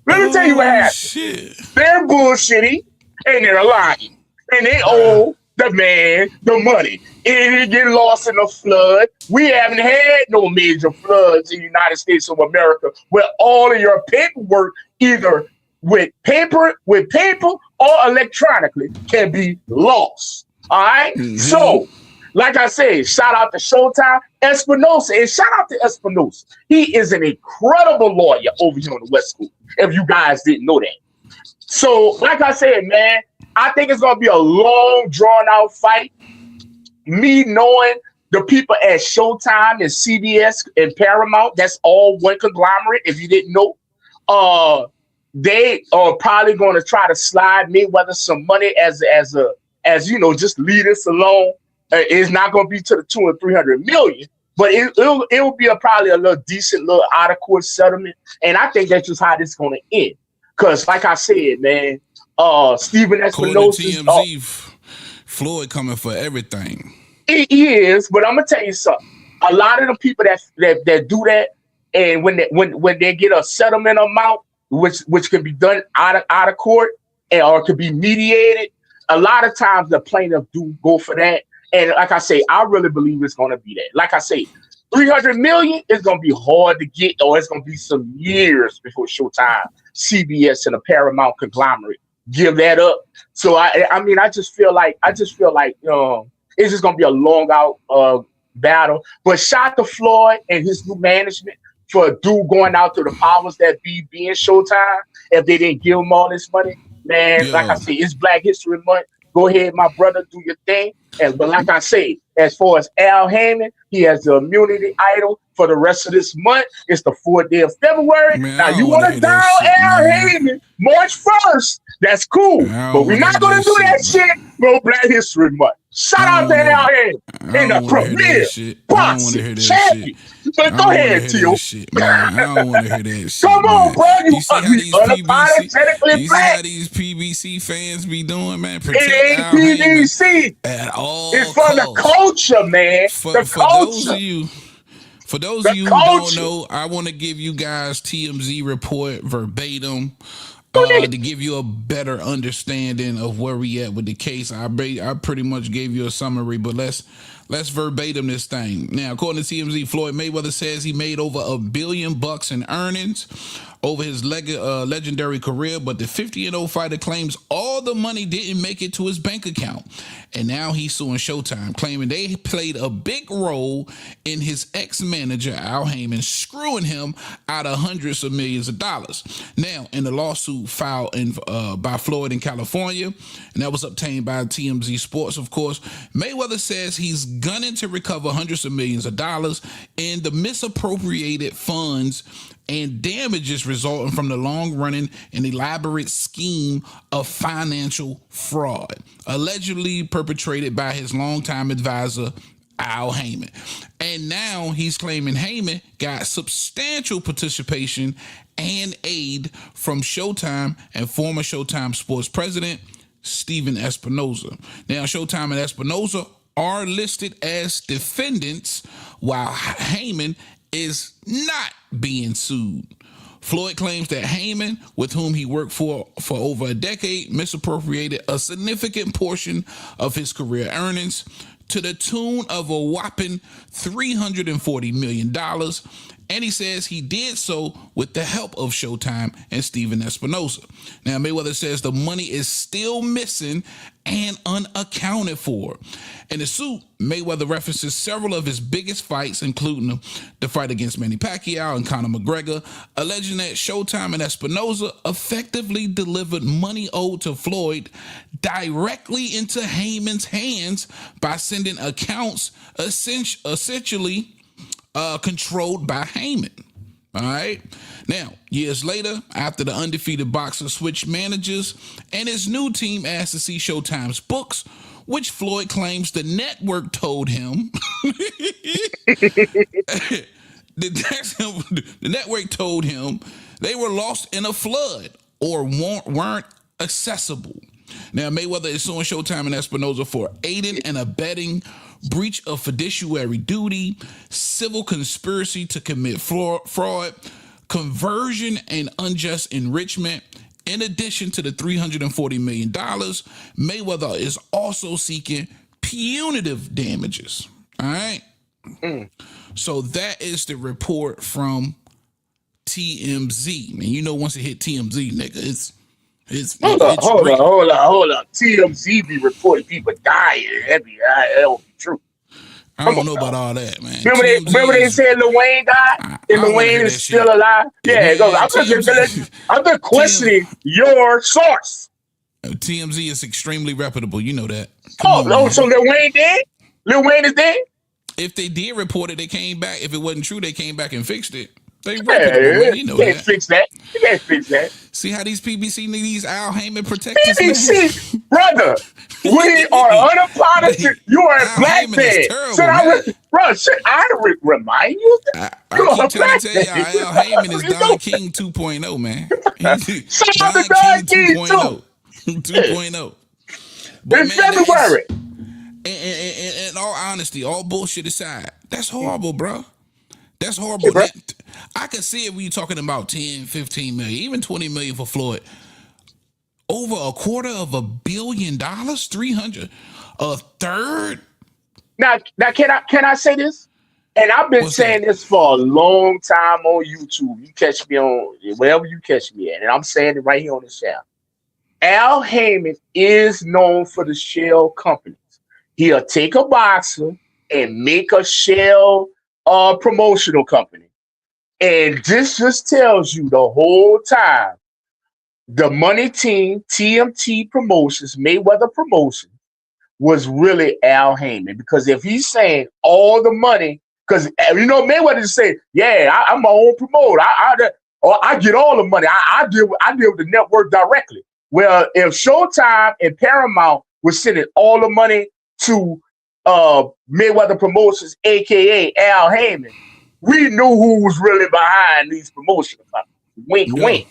S5: Let me tell you what happened.
S17: Shit.
S5: They're bullshitty and they're lying. And they owe the man the money. And it get lost in a flood. We haven't had no major floods in the United States of America where all of your paperwork, either with paper or electronically, can be lost. All right? Mm-hmm. So, like I said, shout out to Showtime, Espinoza, and shout out to Espinoza. He is an incredible lawyer over here on the West Coast, if you guys didn't know that. So, like I said, man, I think it's going to be a long, drawn-out fight. Me knowing the people at Showtime and CBS and Paramount, that's all one conglomerate, if you didn't know. They are probably going to try to slide Mayweather some money as just leave this alone. It's not going to be to the $200 and $300 million, but it will be probably a little decent little out of court settlement. And I think that's just how this is going to end. Because, like I said, man, Steven Espinoza,
S17: TMZ, Floyd coming for everything.
S5: He is, but I'm gonna tell you something. A lot of the people that do that, and when they get a settlement amount, which can be done out of court or could be mediated, a lot of times the plaintiff do go for that. And like I say, I really believe it's gonna be that. Like I say, $300 million is gonna be hard to get, or it's gonna be some years before Showtime, CBS, and a Paramount conglomerate give that up. So I just feel like it's just gonna be a long out battle. But shout to Floyd and his new management for going out to the powers that be being Showtime. If they didn't give him all this money, man, like I say, it's Black History Month. Go ahead, my brother, do your thing. But like I say, as far as Al Haymon, he has the immunity idol for the rest of this month. It's the 4th day of February.
S17: Man,
S5: now, you want to down Al Haymon March 1st. That's cool. But we're not going to do that shit for Black History Month. Shout out to Al Haymon in the premier boxing champion. But go ahead, Tio.
S17: I don't want to hear that shit.
S5: Come on, bro. You
S17: see how these PBC fans be doing, man? Protect
S5: it ain't PBC.
S17: At all
S5: it's for the culture, man.
S17: For those of you For those of you who don't know, I want to give you guys TMZ report verbatim to give you a better understanding of where we at with the case. I pretty much gave you a summary, but let's verbatim this thing. Now, according to TMZ, Floyd Mayweather says he made over $1 billion in earnings over his legendary career, but the 50-0 fighter claims all the money didn't make it to his bank account. And now he's suing Showtime, claiming they played a big role in his ex-manager, Al Haymon, screwing him out of hundreds of millions of dollars. Now, in the lawsuit filed by Floyd in California, and that was obtained by TMZ Sports, of course, Mayweather says he's gunning to recover hundreds of millions of dollars in the misappropriated funds and damages resulting from the long-running and elaborate scheme of financial fraud, allegedly perpetrated by his longtime advisor, Al Haymon. And now he's claiming Haymon got substantial participation and aid from Showtime and former Showtime sports president, Steven Espinoza. Now, Showtime and Espinoza are listed as defendants, while Haymon is not being sued. Floyd claims that Haymon, with whom he worked for over a decade, misappropriated a significant portion of his career earnings to the tune of a whopping $340 million. And he says he did so with the help of Showtime and Steven Espinoza. Now, Mayweather says the money is still missing and unaccounted for. In the suit, Mayweather references several of his biggest fights, including the fight against Manny Pacquiao and Conor McGregor, alleging that Showtime and Espinoza effectively delivered money owed to Floyd directly into Haymon's hands by sending accounts essentially controlled by Haymon. All right. Now, years later, after the undefeated boxer switched managers and his new team asked to see Showtime's books, which Floyd claims the network told him the network told him they were lost in a flood or weren't accessible. Now, Mayweather is suing Showtime and Espinoza for aiding and abetting, breach of fiduciary duty, civil conspiracy to commit fraud, conversion, and unjust enrichment. In addition to the $340 million, Mayweather is also seeking punitive damages. All right? So that is the report from TMZ. Man, you know, once it hit TMZ, nigga,
S5: Hold up. TMZ be reporting people dying. That don't be true.
S17: I don't know about all that, man.
S5: Remember they said Lil Wayne died? And Lil Wayne is still alive? Yeah, I'm just questioning your source.
S17: TMZ is extremely reputable. You know that.
S5: So Lil Wayne dead? Lil Wayne is dead?
S17: If they did report it, they came back. If it wasn't true, they came back and fixed it. They
S5: you can't fix that. You can't fix that.
S17: See how these PBC niggas, Al Haymon protectors?
S5: PBC, brother, we are unapologetic. You are a black man. I remind you of that?
S17: I keep trying to tell you, Al Haymon is Don King 2.0, man.
S5: Shout out to Don King
S17: 2.0.
S5: In February.
S17: In all honesty, all bullshit aside, that's horrible, bro. That's horrible. Hey, I can see it when you're talking about 10, 15 million, even 20 million for Floyd. Over $250 million, 300, a third.
S5: Now, can I say this? And I've been saying this for a long time on YouTube. You catch me on wherever you catch me at, and I'm saying it right here on the show. Al Haymon is known for the shell companies. He'll take a boxer and make a shell promotional company. And this just tells you the whole time the money team, TMT Promotions, Mayweather Promotions, was really Al Haymon. Because if he's saying all the money, because you know Mayweather just say, yeah, I'm my own promoter. I get all the money. I deal with the network directly. Well, if Showtime and Paramount was sending all the money to Mayweather Promotions, aka Al Haymon, we knew who was really behind these promotional companies. Wink, wink.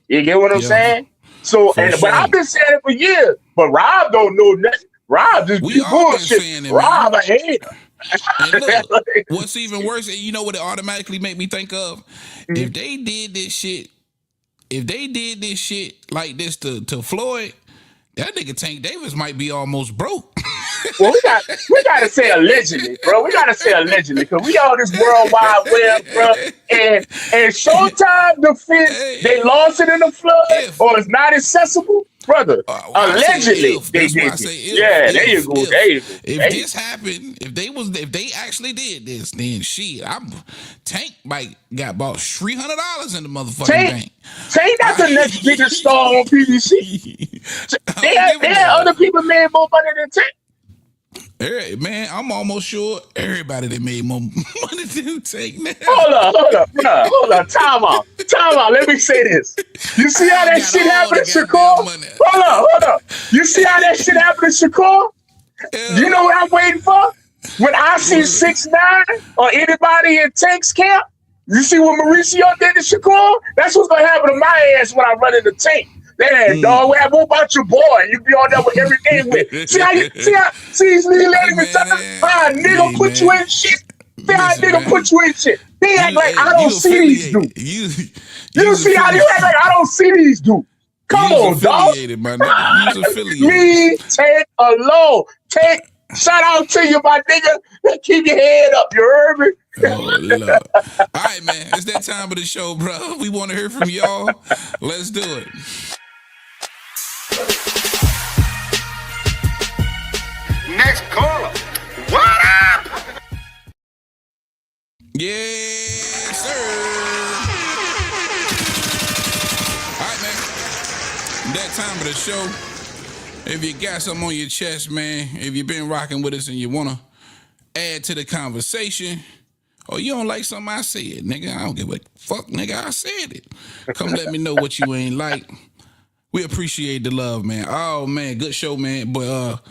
S5: You get what I'm saying? So, but I've been saying it for years. But Rob don't know nothing. Rob just be bullshit. Rob a hater.
S17: And look, what's even worse, you know what it automatically make me think of? If they did this shit like this to Floyd, that nigga Tank Davis might be almost broke.
S5: Well, we gotta say allegedly, bro. We gotta say allegedly because we on this World Wide Web, bro. And Showtime defense, they lost it in the flood, or it's not accessible, brother. Allegedly, they did it. Yeah, there you go.
S17: If this happened, if they actually did this, then shit, Tank might got about $300 in the motherfucking bank.
S5: Tank not the next biggest star on PBC. They had other people made more money than Tank.
S17: Man, I'm almost sure everybody that made more money than Tank now.
S5: Hold up. Time out. Let me say this. You see how that shit happened to Shakur? Hold up. You see how that shit happened to Shakur? You know what I'm waiting for? When I see 6ix9ine or anybody in Tank's camp, you see what Mauricio did to Shakur? That's what's gonna happen to my ass when I run into Tank. Man, dog, what about your boy? You be on there with everything with. See these niggas letting me tell how a nigga put you in shit? See how a nigga put you in shit? They act like I don't see these dudes. You see how you act like I don't see these dudes. Come on, dog. Me, Tank alone. Tank, shout out to you, my nigga. Keep your head up, you heard me?
S17: Oh, Lord. All right, man. It's that time of the show, bro. We want to hear from y'all. Let's do it.
S20: Next caller. What up?
S17: Yes, sir. All right, man. That time of the show. If you got something on your chest, man, if you've been rocking with us and you want to add to the conversation, or you don't like something I said, nigga, I don't give a fuck, nigga, I said it. Come let me know what you ain't like. We appreciate the love, man. Oh, man, good show, man. But,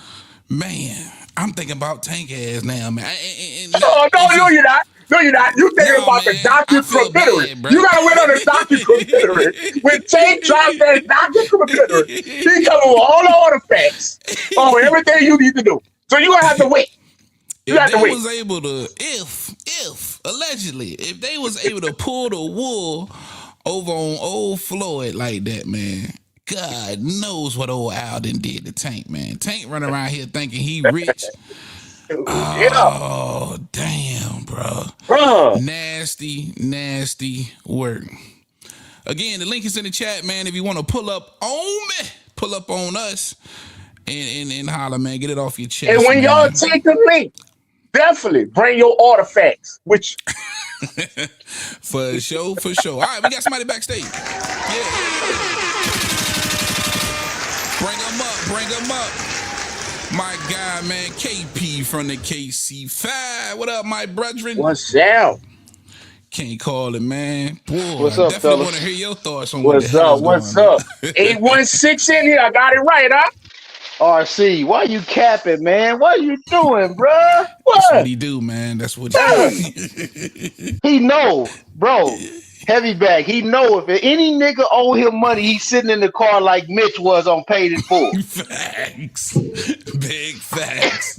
S17: man, I'm thinking about Tank ass now, man.
S5: No, you're not. No, you're not. You thinking about the Dr. Confederate. You gotta wait on the Dr. Confederate. When Tank dropped that Dr. Confederate, he covered all the artifacts on everything you need to do. So you gonna have to wait.
S17: If they was able to, allegedly, if they was able to pull the wool over on old Floyd like that, man, God knows what old Alden did to Tank, man. Tank running around here thinking he rich. Oh, damn, bro. Nasty work. Again, the link is in the chat, man. If you want to pull up on me, pull up on us and holler, man. Get it off your chest.
S5: And when y'all take the link, definitely bring your artifacts, which
S17: for sure. All right, we got somebody backstage. Yeah. Bring them up. My guy, man, KP from the KC5. What up, my brethren?
S5: What's up?
S17: Can't call it, man. Boy,
S5: what's
S17: I
S5: up,
S17: definitely want to hear your thoughts on what's up.
S5: 816 in here. I got it right, huh?
S21: RC, why you capping, man? What you doing, bruh?
S17: That's what he do, man. That's what he do.
S21: He know, bro. Heavy bag. He know if any nigga owe him money, he's sitting in the car like Mitch was on Paid in Full.
S17: Facts. Big facts.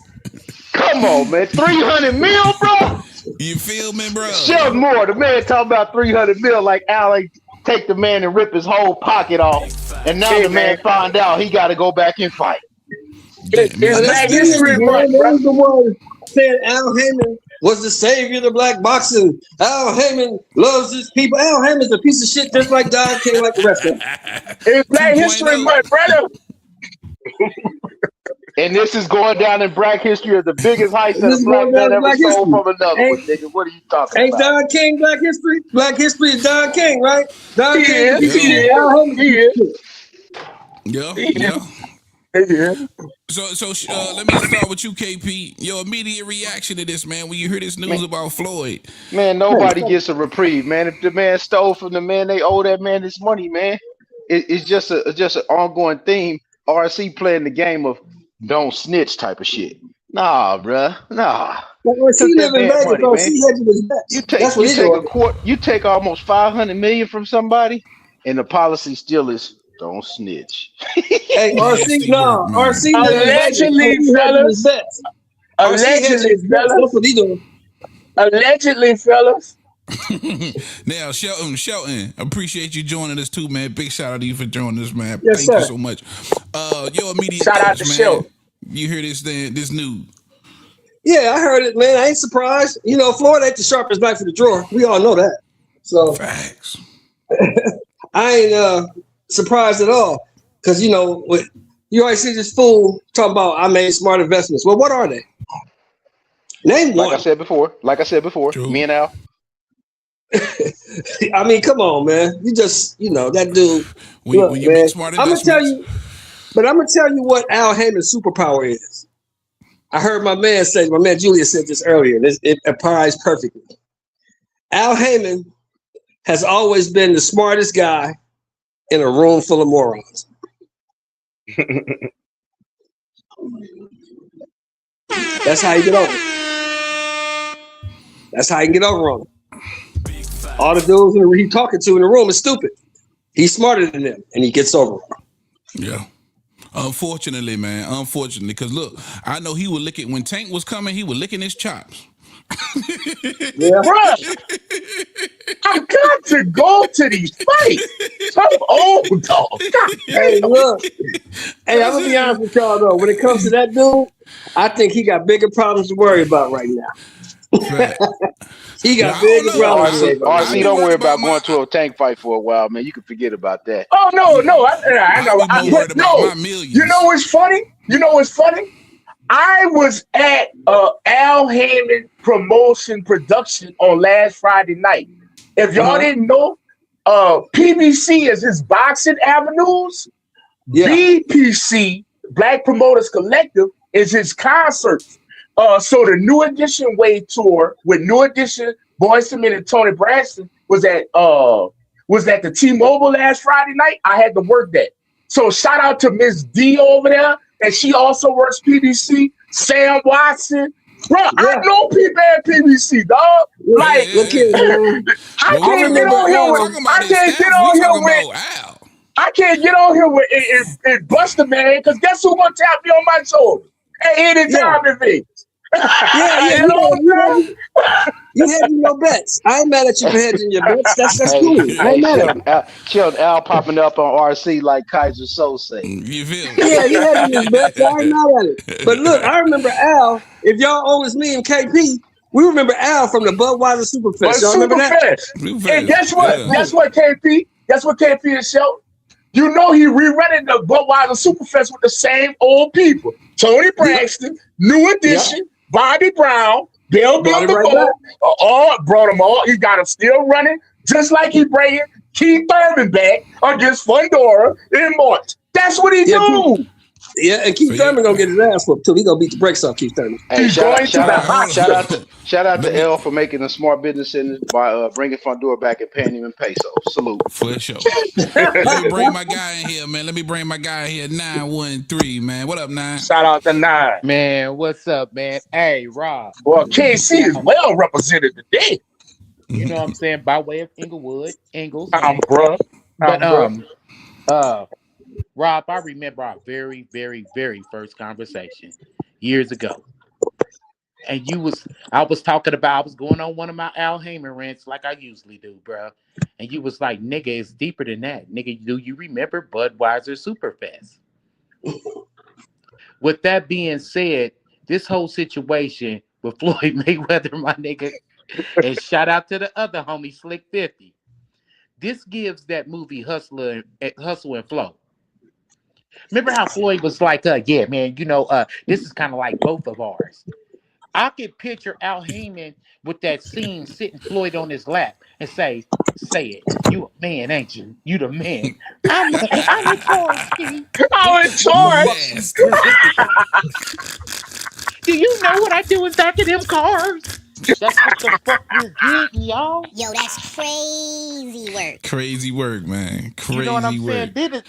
S21: Come on, man. 300 mil, bro?
S17: You feel me, bro?
S21: Shut more. The man talking about 300 mil like Al take the man and rip his whole pocket off. And now the man found out he got to go back and fight.
S5: It's Black History Month, bro.
S22: The one said Al Haymon was the savior of the black boxing. Al Haymon loves his people. Al Haymon's a piece of shit just like Don King, like the rest of them.
S5: It's Black History Month, brother.
S21: And this is going down in Black history as the biggest heist that a black man ever stole from another one, nigga. What are you talking
S22: about? Ain't Don King Black history? Black history is Don King, right? Don King.
S17: Yeah. So let me start with you, KP. Your immediate reaction to this, man, when you hear this news about Floyd.
S21: Man, nobody gets a reprieve, man. If the man stole from the man, they owe that man his money, man. It's just an ongoing theme. RC playing the game of don't snitch type of shit. Nah, bruh. Nah. You take almost 500 million from somebody, and the policy still is don't snitch.
S22: Hey, RC, no. RC
S5: allegedly, fellas. Allegedly, fellas. Allegedly, fellas.
S17: Now, Shelton, appreciate you joining us too, man. Big shout out to you for joining us, man.
S5: Yes,
S17: Thank you
S5: sir.
S17: so much. Your immediate
S5: Shout out
S17: thoughts,
S5: to
S17: man.
S5: Shelton.
S17: You hear this news?
S22: Yeah, I heard it, man. I ain't surprised. You know, Florida ain't the sharpest knife in the drawer. We all know that. So
S17: facts.
S22: I ain't surprised at all. Because, you know, you always see this fool talking about I made smart investments. Well, what are they? Name one.
S21: Like I said before, me and Al.
S22: I mean, come on, man. You just, you know, that dude. Look,
S17: when you
S22: man,
S17: make smart
S22: I'm
S17: investments.
S22: I'm gonna tell you what Al Haymon's superpower is. I heard my man Julius said this earlier. It applies perfectly. Al Haymon has always been the smartest guy in a room full of morons. That's how you get over. That's how you get over on him. All the dudes he's talking to in the room is stupid. He's smarter than them, and he gets over them.
S17: Yeah. Unfortunately, man. Unfortunately, because look, I know he would lick it when Tank was coming. He was licking his chops.
S5: Yeah, bro. I got to go to these fights. I'm old, dog.
S22: Hey, look. Hey, I'm gonna be honest with y'all though. When it comes to that dude, I think he got bigger problems to worry about right now. He got bigger problems.
S21: RC, don't worry about going to a Tank fight for a while, man. You can forget about that.
S5: Oh no, I know. You know what's funny? I was at Al Haymon promotion production on last Friday night. If y'all didn't know, PBC is his boxing avenues. Yeah. BPC, Black Promoters Collective, is his concerts. So the New Edition Wave tour with New Edition, Boyz II Men, and Tony Braxton was at the T-Mobile last Friday night. I had to work that. So shout out to Miss D over there, and she also works PBC. Sam Watson, bro, I know people at PBC, dog. Like, I can't get on here with Buster, man, because guess who gonna tap me on my shoulder at any time in Vegas?
S22: Yeah. You hedging your bets. I ain't mad at you for hedging your bets. That's cool. I ain't mad at you.
S21: Chilled Al popping up on RC like Kaiser Sose.
S17: You feel me?
S22: Yeah, he hedging his bets. I ain't mad at it. But look, I remember Al. If y'all old as me and KP, we remember Al from the Budweiser Superfest. Y'all remember that?
S5: And guess what? Guess what, KP? Guess what KP is showing? You know he rerunning the Budweiser Superfest with the same old people. Tony Braxton, New Edition, Bobby Brown, Bill DeVoe, all brought them all. He got them still running, just like he bringing Keith Thurman back against Fundora in March. That's what he do.
S22: Yeah, and Keith Thurman gonna get his ass whooped too. He gonna beat the brakes off Keith Thurman.
S21: Hey, shout out to L for making a smart business decision by bringing Fundora back and paying him in pesos. Salute.
S17: For sure. Let me bring my guy in here, man. 913, man. What up, 9?
S5: Shout out to 9.
S1: Man, what's up, man? Hey, Rob.
S5: Well, KC is well represented today.
S1: You know what I'm saying? By way of Ingles. Rob, I remember our very, very, very first conversation years ago. And I was going on one of my Al Haymon rants like I usually do, bro. And you was like, nigga, it's deeper than that. Nigga, do you remember Budweiser Superfest? With that being said, this whole situation with Floyd Mayweather, my nigga, and shout out to the other homie, Slick 50. This gives that movie Hustle and Flow. Remember how Floyd was like, yeah, man, this is kind of like both of ours. I could picture Al Haymon with that scene sitting Floyd on his lap and say it. You a man, ain't you? You the man. I'm in charge, Steve.
S5: I'm in charge.
S1: Do you know what I do in back of them cars? That's what the fuck you're getting, y'all.
S16: Yo, that's crazy work.
S17: Crazy work, man. Crazy
S1: You know what I'm
S17: work.
S1: saying?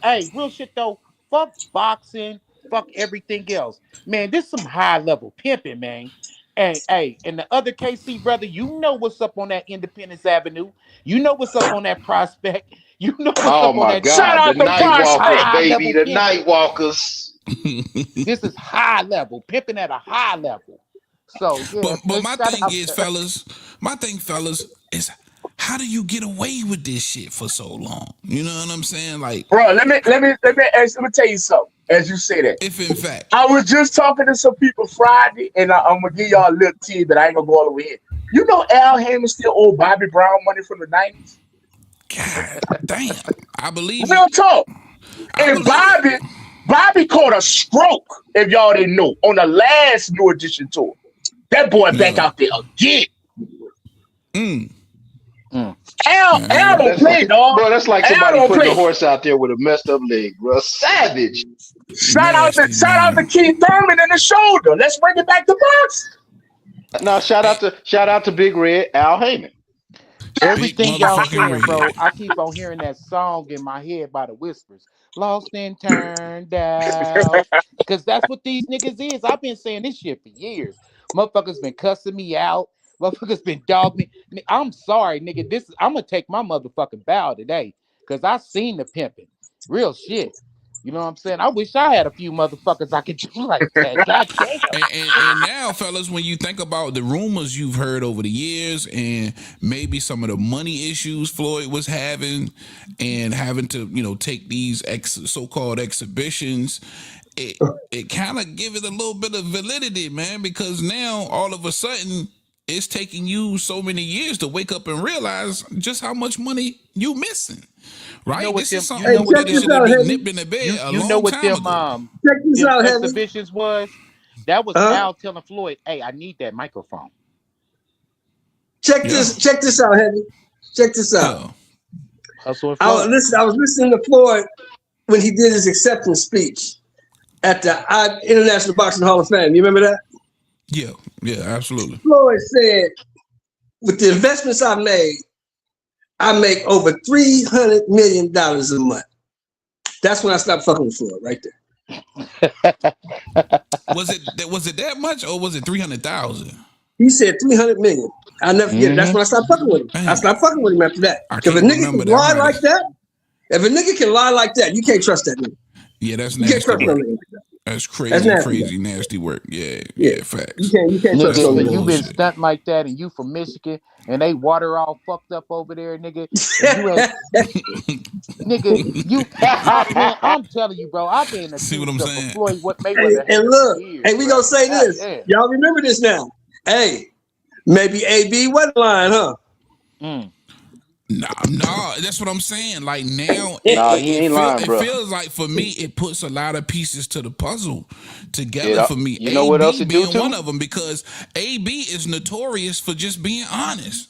S1: Hey, real shit though. Fuck boxing. Fuck everything else. Man, this some high level pimping, man. Hey, and the other KC brother, you know what's up on that Independence Avenue. You know what's up on that Prospect. You know what's up on that.
S21: God.
S5: Shout out
S21: the
S5: to
S21: Night Walkers,
S5: Prospect,
S21: baby. The Night Walkers.
S1: This is high level, pimping at a high level. So yeah,
S17: but my thing is, fellas, is how do you get away with this shit for so long? You know what I'm saying? Like,
S5: bro, let me tell you something. As you say that,
S17: if in fact,
S5: I was just talking to some people Friday, and I'm gonna give y'all a little tea, but I ain't gonna go all the way in. You know, Al Haymon still owe Bobby Brown money from the 90s.
S17: God damn, I believe
S5: Real
S17: it.
S5: talk. And Bobby caught a stroke, if y'all didn't know, on the last New Edition tour. That boy back out there again. Al don't play, dog.
S21: Bro, that's like
S5: Al
S21: somebody
S5: don't
S21: putting
S5: play.
S21: a horse out there with a messed up leg, bro. Savage.
S5: Shout out to Keith Thurman in the shoulder. Let's bring it back to boxing.
S21: No, shout out to Big Red, Al Haymon.
S1: Everything y'all saying, bro, I keep on hearing that song in my head by the Whispers. Lost and turned out. Because that's what these niggas is. I've been saying this shit for years. Motherfuckers been cussing me out. Motherfuckers been dogging me. I'm sorry, nigga. I'm going to take my motherfucking bow today. Because I seen the pimping. Real shit. You know what I'm saying? I wish I had a few motherfuckers I could do like that. God damn.
S17: And now, fellas, when you think about the rumors you've heard over the years and maybe some of the money issues Floyd was having and having to, take these so-called exhibitions, it kind of give it a little bit of validity, man, because now all of a sudden it's taking you so many years to wake up and realize just how much money you missing. Right,
S1: you know
S17: this
S1: them,
S17: is something that should have been nipped in the bed a long
S1: what
S17: time
S1: them
S17: ago.
S1: exhibitions was? That was Al telling Floyd, "Hey, I need that microphone."
S22: Check this out, Heavy. Check this out. I was listening to Floyd when he did his acceptance speech at the International Boxing Hall of Fame. You remember that?
S17: Yeah, absolutely.
S22: Floyd said, "With the investments I made, I make over $300 million a month." That's when I stopped fucking with Floyd, right there.
S17: Was it that much, or was it 300,000?
S22: He said 300 million. I'll never forget it. That's when I stopped fucking with him. I stopped fucking with him after that. If a nigga can lie like that, you can't trust that nigga.
S17: Yeah, that's
S22: nasty.
S17: nasty work. That's crazy, nasty work. Yeah, facts.
S22: You can't trust
S1: nigga, you been stunting like that, and you from Michigan, and they water all fucked up over there, nigga. I'm telling you, bro, I've been
S17: see what I'm saying.
S1: Floyd, what Mayweather
S22: and look,
S1: years,
S22: hey, we gonna say this. Y'all remember this now? Hey, maybe AB wasn't lying, huh?
S17: No, that's what I'm saying. Like now,
S21: he ain't lying, bro.
S17: It feels like for me, it puts a lot of pieces to the puzzle together for me.
S21: You know what else it
S17: being
S21: do too?
S17: one of them, because AB is notorious for just being honest,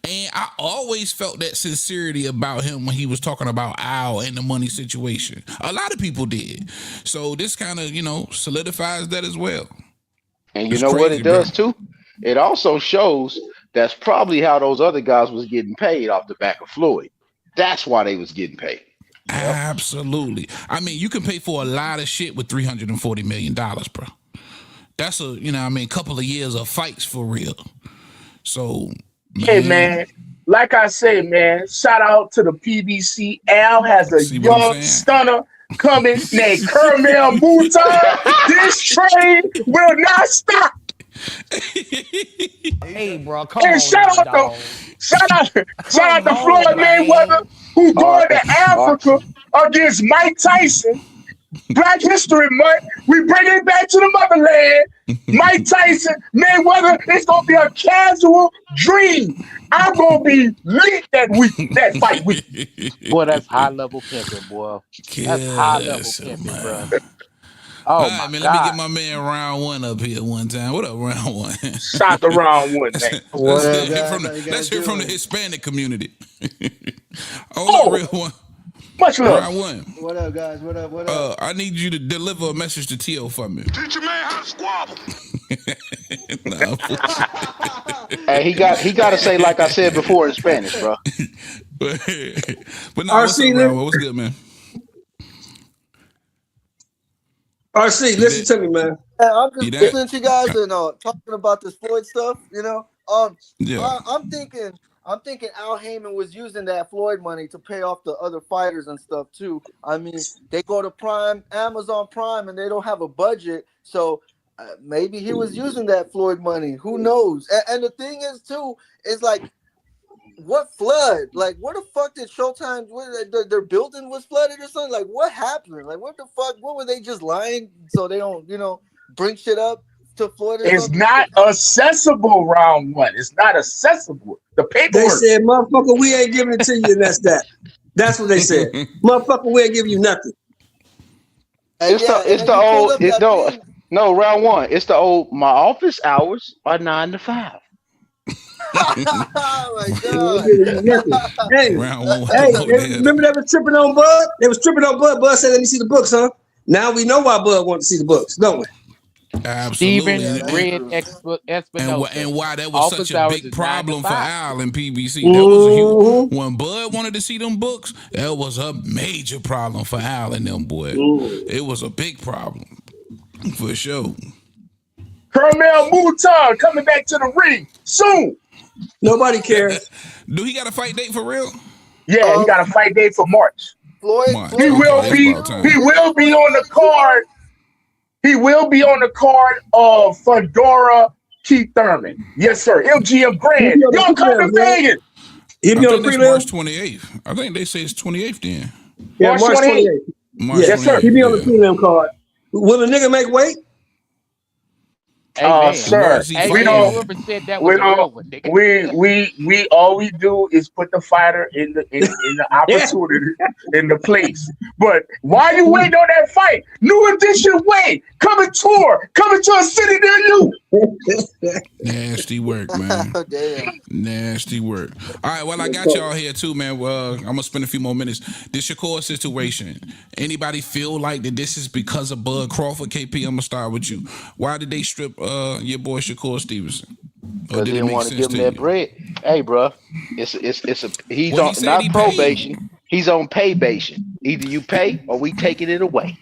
S17: and I always felt that sincerity about him when he was talking about Al and the money situation. A lot of people did, so this kind of solidifies that as well.
S21: And you know what it does too? It also shows that's probably how those other guys was getting paid off the back of Floyd. That's why they was getting paid.
S17: Absolutely. I mean, you can pay for a lot of shit with $340 million, bro. That's a couple of years of fights for real. So,
S5: hey man, like I say, man, shout out to the PBC. Al has a young stunner coming named Kermel Mutar. This train will not stop.
S2: Hey, bro, come
S5: and
S2: on.
S5: Shout out to Floyd Mayweather, who's going to Africa against Mike Tyson. Black History Month. We bring it back to the motherland. Mike Tyson, Mayweather, it's gonna be a casual dream. I'm gonna be lit that fight week.
S1: Boy, that's high level pimping, boy. That's high level pimping, bro. Oh,
S17: all right, man.
S1: God.
S17: Let me get my man Round One up here one time. What up, Round One?
S5: Shout to Round One, man.
S17: Let's hear from the Hispanic community. Up, Real One.
S5: Much love.
S17: Round One.
S2: What up, guys? What up?
S17: I need you to deliver a message to T.O. for me.
S20: Teach your man how to squabble.
S21: Hey, he got to say like I said before in Spanish, bro.
S17: But no, what's up, Round One? What's good, man?
S22: RC, listen to me, man.
S2: I'm just listening to you guys and talking about this Floyd stuff. I'm
S3: I'm thinking Al Haymon was using that Floyd money to pay off the other fighters and stuff too. I mean, they go to Amazon Prime, and they don't have a budget, so maybe he was using that Floyd money. Who knows? And the thing is too, is like, what flood? Like, what the fuck did Showtime? Their building was flooded or something? Like, what happened? Like, what the fuck? What were they just lying so they don't, bring shit up to Florida?
S5: It's not accessible. Round one. It's not accessible. The paperwork.
S22: They said, "Motherfucker, we ain't giving it to you," and that's that. That's what they said. Motherfucker, we ain't giving you nothing.
S21: It's the old. No, round one. It's the old. My office hours are 9 to 5.
S3: Oh my God.
S22: Hey, remember they was tripping on Bud? They was tripping on Bud. Bud said, "Let me see the books, huh?" Now we know why Bud wanted to see the books, don't we?
S17: Absolutely.
S1: Stephen Red Espinosa.
S17: And why that was
S1: Office
S17: such a
S1: hours
S17: big
S1: is 9 to
S17: problem for
S1: 5.
S17: Al and PBC. That was a huge. When Bud wanted to see them books, that was a major problem for Al and them, boy. It was a big problem. For sure.
S5: Carmel Mutar coming back to the ring soon.
S22: Nobody cares.
S17: Do he got a fight date for real?
S5: Yeah, he got a fight date for March.
S3: Floyd,
S5: he will be on the card. He will be on the card of Fedora Keith Thurman. Yes, sir. MGM Grand. Y'all come to Vegas.
S22: He be on the prelim?
S17: March 28th. I think they say it's 28th then.
S22: Yeah, March 28th.
S5: Yes, sir.
S22: He be on the prelim card. Will a nigga make weight?
S1: Hey,
S5: sir, we don't.
S1: Whoever said that was a real one, nigga.
S5: We all we do is put the fighter in the opportunity in the place. But while you waiting on that fight, New Edition Way coming to a city near you.
S17: Nasty work, man.
S3: Damn.
S17: Nasty work. All right, well, I got y'all here too, man. Well, I'm gonna spend a few more minutes. This Shakur situation. Anybody feel like that this is because of Bud Crawford? KP, I'm gonna start with you. Why did they strip your boy Shakur Stevenson?
S21: Because they didn't want to give him that bread. Hey, bro, he's on not probation. He's on paybation. Either you pay or we taking it away.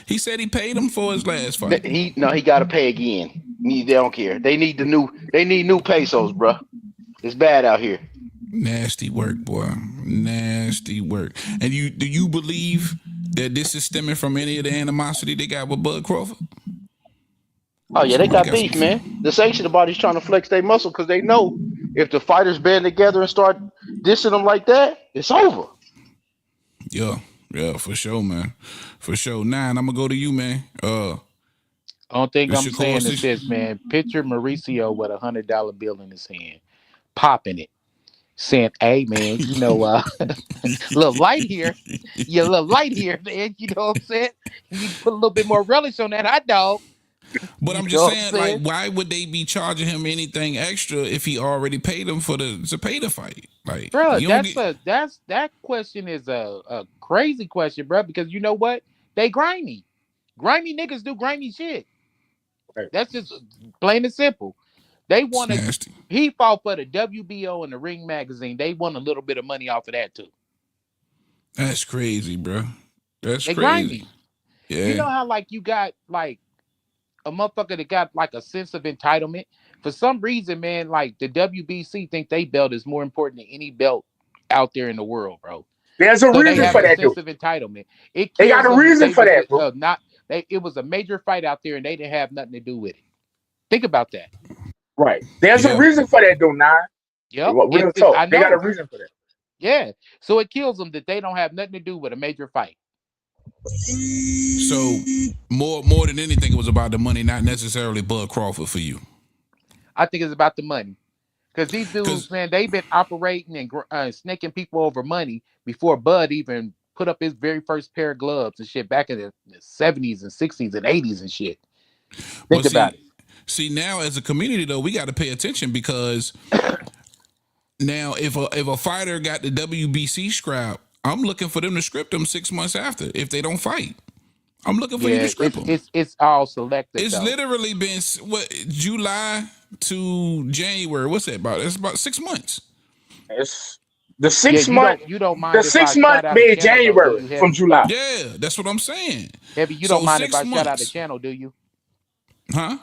S17: He said he paid him for his last fight.
S21: He got to pay again. They don't care. They need new pesos, bro. It's bad out here.
S17: Nasty work, boy. Nasty work. And do you believe that this is stemming from any of the animosity they got with Bud Crawford?
S21: Oh yeah, they got beef, man. The sanctioned body's trying to flex their muscle because they know if the fighters band together and start dissing them like that, it's over.
S17: Yeah, for sure, man. For sure. 9, I'm gonna go to you, man.
S1: Only thing I'm saying is this, man. Picture Mauricio with $100 bill in his hand, popping it, saying, "Hey, man, little light here. You're a little light here, man. You know what I'm saying? You put a little bit more relish on that hot dog."
S17: But I'm just saying, like, why would they be charging him anything extra if he already paid them to pay the fight? Like,
S1: bro, that question is a crazy question, bro. Because you know what? They grimy niggas do grimy shit. Right. That's just plain and simple. They want to. He fought for the WBO and the Ring magazine. They want a little bit of money off of that too.
S17: That's crazy, bro. That's crazy.
S1: Grimy.
S17: Yeah.
S1: You know how like you got like a motherfucker that got like a sense of entitlement. For some reason, man, like the WBC think they belt is more important than any belt out there in the world, bro.
S5: There's a reason for that,
S1: sense of entitlement.
S5: They got a reason for that, bro.
S1: It was a major fight out there, and they didn't have nothing to do with it. Think about that.
S5: Right. There's a reason for that, though, Nah.
S1: Yep.
S5: They got a reason for that.
S1: Yeah. So it kills them that they don't have nothing to do with a major fight.
S17: So more than anything, it was about the money, not necessarily Bud Crawford for you.
S1: I think it's about the money, because these dudes, man, they've been operating and snaking people over money before Bud even put up his very first pair of gloves and shit back in the 70s and 60s and 80s and shit. Think about it.
S17: See, now as a community though, we got to pay attention, because now if a fighter got the WBC scrap, I'm looking for them to script them 6 months after if they don't fight. I'm looking for you to script them.
S1: It's all selected.
S17: It's literally been July to January. What's that about? It's about 6 months.
S5: It's the 6 month.
S1: You don't mind
S5: the 6 month being January from July.
S17: Yeah, that's what I'm saying.
S1: Heavy, you don't mind if I shout out the channel, do you?
S17: Huh?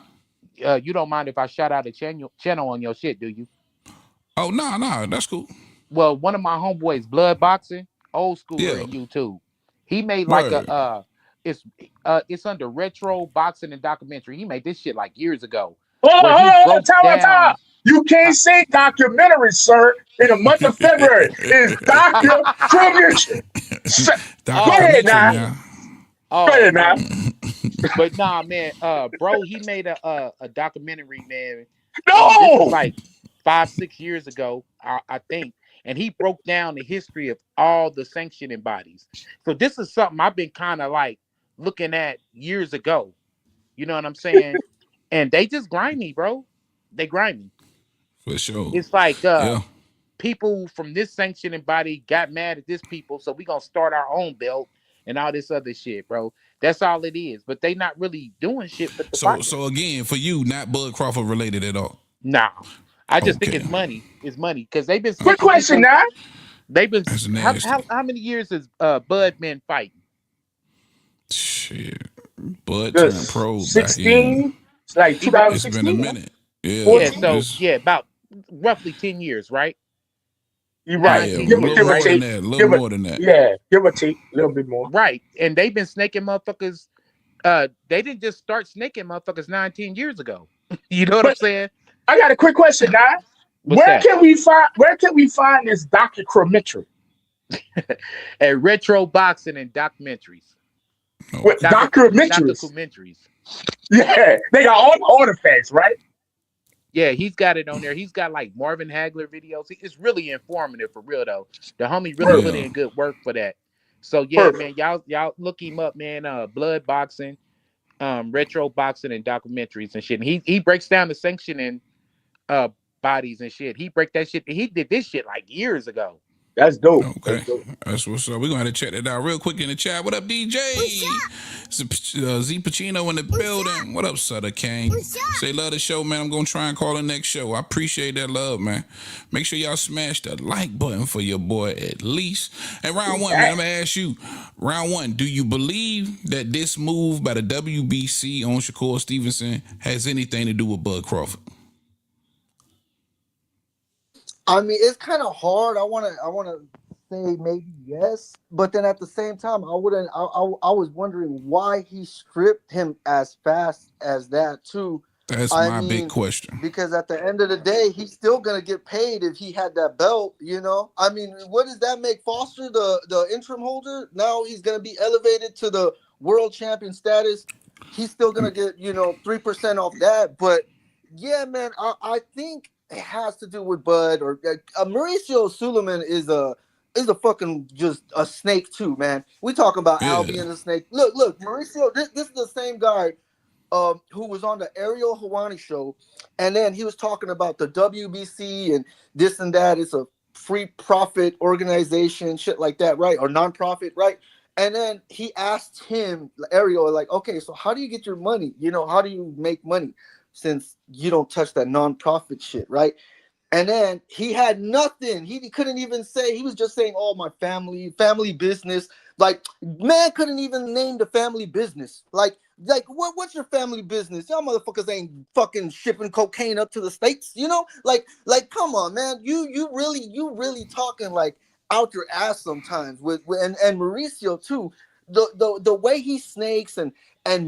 S1: You don't mind if I shout out a channel on your shit, do you?
S17: Oh no, that's cool.
S1: Well, one of my homeboys, Blood Boxing, old schooler
S17: Yeah.
S1: in YouTube. He made like
S17: Word.
S1: a it's under retro boxing and documentary. He made this shit like years ago,
S5: Hold
S1: where
S5: on, hold
S1: he
S5: on, hold on,
S1: broke
S5: time.
S1: down.
S5: You can't say documentary, sir, in the month of February. It's documentary. Go
S1: Oh,
S5: ahead
S17: Documentary
S5: now.
S17: now.
S5: Go
S1: oh
S5: ahead now.
S1: man, but nah, man, bro, he made a documentary, man. This is
S5: No!
S1: like 5-6 years ago, I think, and he broke down the history of all the sanctioning bodies. So this is something I've been kind of like looking at years ago. You know what I'm saying? And they just grimy, bro. They grimy.
S17: For sure.
S1: It's like
S17: Yeah.
S1: people from this sanctioning body got mad at this people, so we gonna start our own belt and all this other shit, bro. That's all it is. But they not really doing shit but the fighting.
S17: So again, for you, not Bud Crawford related at all.
S1: Nah. I just think
S17: Okay.
S1: it's money. It's money. Because they've been
S5: Quick
S1: snaking
S5: question
S1: people.
S5: now.
S1: They've been
S17: That's nasty.
S1: how many years has Bud been fighting?
S17: Shit. Bud
S5: The
S17: turned pro back in.
S5: 16, it's like
S1: He been,
S17: It's been a
S5: 2016,
S17: minute. Yeah.
S1: yeah,
S5: 14.
S1: so
S17: It's,
S1: yeah, about roughly 10 years, right?
S5: You're right.
S17: yeah. A
S1: 9-10
S17: little
S1: years,
S5: Give or
S17: more
S1: right?
S17: than
S5: take.
S17: that. A little more than that.
S5: Yeah, give or take a little bit more.
S1: Right. And they've been snaking motherfuckers. They didn't just start snaking motherfuckers 9-10 years ago. You know what I'm
S5: But
S1: saying?
S5: I got a quick question now.
S1: What's that?
S5: Where can we find this documentary?
S1: And retro boxing and documentaries.
S5: With documentaries.
S1: Documentaries.
S5: Yeah, they got all the artifacts, right?
S1: Yeah, he's got it on there. He's got like Marvin Hagler videos. It's really informative for real though. The homie really put
S17: Yeah.
S1: in good work for that. So yeah,
S5: Perfect.
S1: man, y'all look him up, man. Blood boxing, retro boxing and documentaries and shit. And he breaks down the sanctioning uh bodies and shit. He break that shit. He did this shit like years ago.
S5: That's dope.
S17: Okay.
S5: That's dope.
S17: That's what's up. We're going to check that out real quick in the chat. What up, DJ? Z Pacino in the building. What up, Sutter King? Say love the show, man. I'm going to try and call the next show. I appreciate that love, man. Make sure y'all smash the like button for your boy at least. And round one, man, I'm going to ask you. Round one, do you believe that this move by the WBC on Shakur Stevenson has anything to do with Bud Crawford?
S3: I mean, it's kind of hard. I wanna say maybe yes, but then at the same time, I wouldn't. I was wondering why he stripped him as fast as that too.
S17: That's
S3: I
S17: my
S3: mean,
S17: big question.
S3: because at the end of the day, he's still gonna get paid if he had that belt. You know, I mean, what does that make Foster the interim holder? Now he's gonna be elevated to the world champion status. He's still gonna get 3% off that, but yeah, man, I think it has to do with Bud or Mauricio Suleiman is a fucking just a snake too, man. We talk about Al being a snake. Look, Mauricio. This is the same guy who was on the Ariel Hawani show, and then he was talking about the WBC and this and that. It's a free profit organization, shit like that, right? Or nonprofit, right? And then he asked him, Ariel, like, okay, so how do you get your money? How do you make money since you don't touch that nonprofit shit, right? And then he had nothing. He couldn't even say. He was just saying, "Oh, my family business." Like, man couldn't even name the family business. Like what's your family business? Y'all motherfuckers ain't fucking shipping cocaine up to the States, Like, come on, man. You really talking like out your ass sometimes with and Mauricio too. The way he snakes and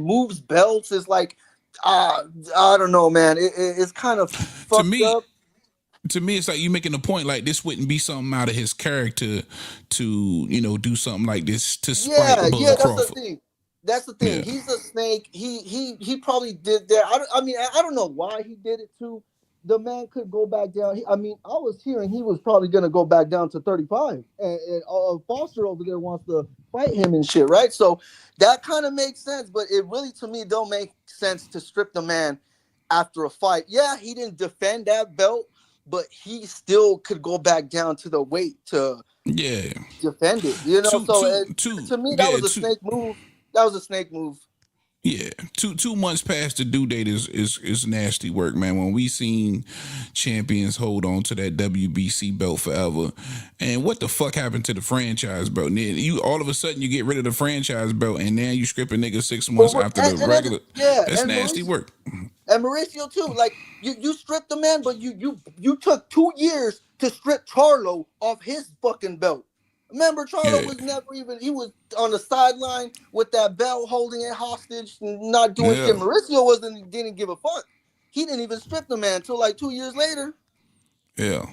S3: moves belts is like, I don't know, man. It's kind of fucked up.
S17: To me, it's like you making a point like this wouldn't be something out of his character to, do something like this to spite Bud
S3: that's
S17: Crawford.
S3: the thing. That's the thing.
S17: Yeah.
S3: He's a snake. He probably did that. I don't know why he did it too. The man could go back down. I was hearing he was probably gonna go back down to 35, and Foster over there wants to fight him and shit, right? So that kind of makes sense, but it really to me don't make sense to strip the man after a fight. Yeah, he didn't defend that belt, but he still could go back down to the weight to defend it. To me, that was a snake move. That was a snake move.
S17: Yeah, 2 months past the due date is nasty work, man. When we seen champions hold on to that WBC belt forever, and what the fuck happened to the franchise belt? And then you all of a sudden you get rid of the franchise belt, and now you strip a nigga 6 months after the regular. That's nasty work.
S3: And Mauricio too. Like you stripped the man, but you took 2 years to strip Charlo off his fucking belt. Remember, Charlo was never even. He was on the sideline with that belt, holding it hostage, not doing shit. Mauricio didn't give a fuck. He didn't even strip the man until like 2 years later.
S17: Yeah.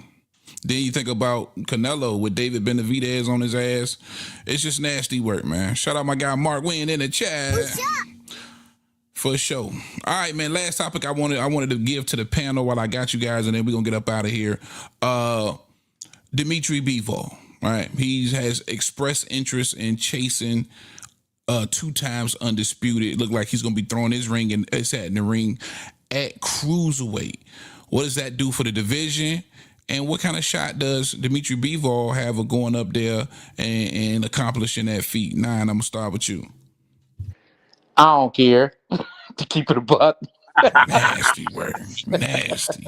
S17: Then you think about Canelo with David Benavidez on his ass. It's just nasty work, man. Shout out my guy Mark Wynn in the chat. For sure. All right, man. Last topic I wanted to give to the panel while I got you guys, and then we're gonna get up out of here. Dimitri Bivol. Right, he has expressed interest in chasing 2 times undisputed. Look like he's gonna be throwing his ring and his hat in the ring at cruiserweight. What does that do for the division? And what kind of shot does Dimitri Bivol have of going up there and accomplishing that feat? 9, I'm gonna start with you.
S1: I don't care. To keep it a buck.
S17: Nasty word. Nasty.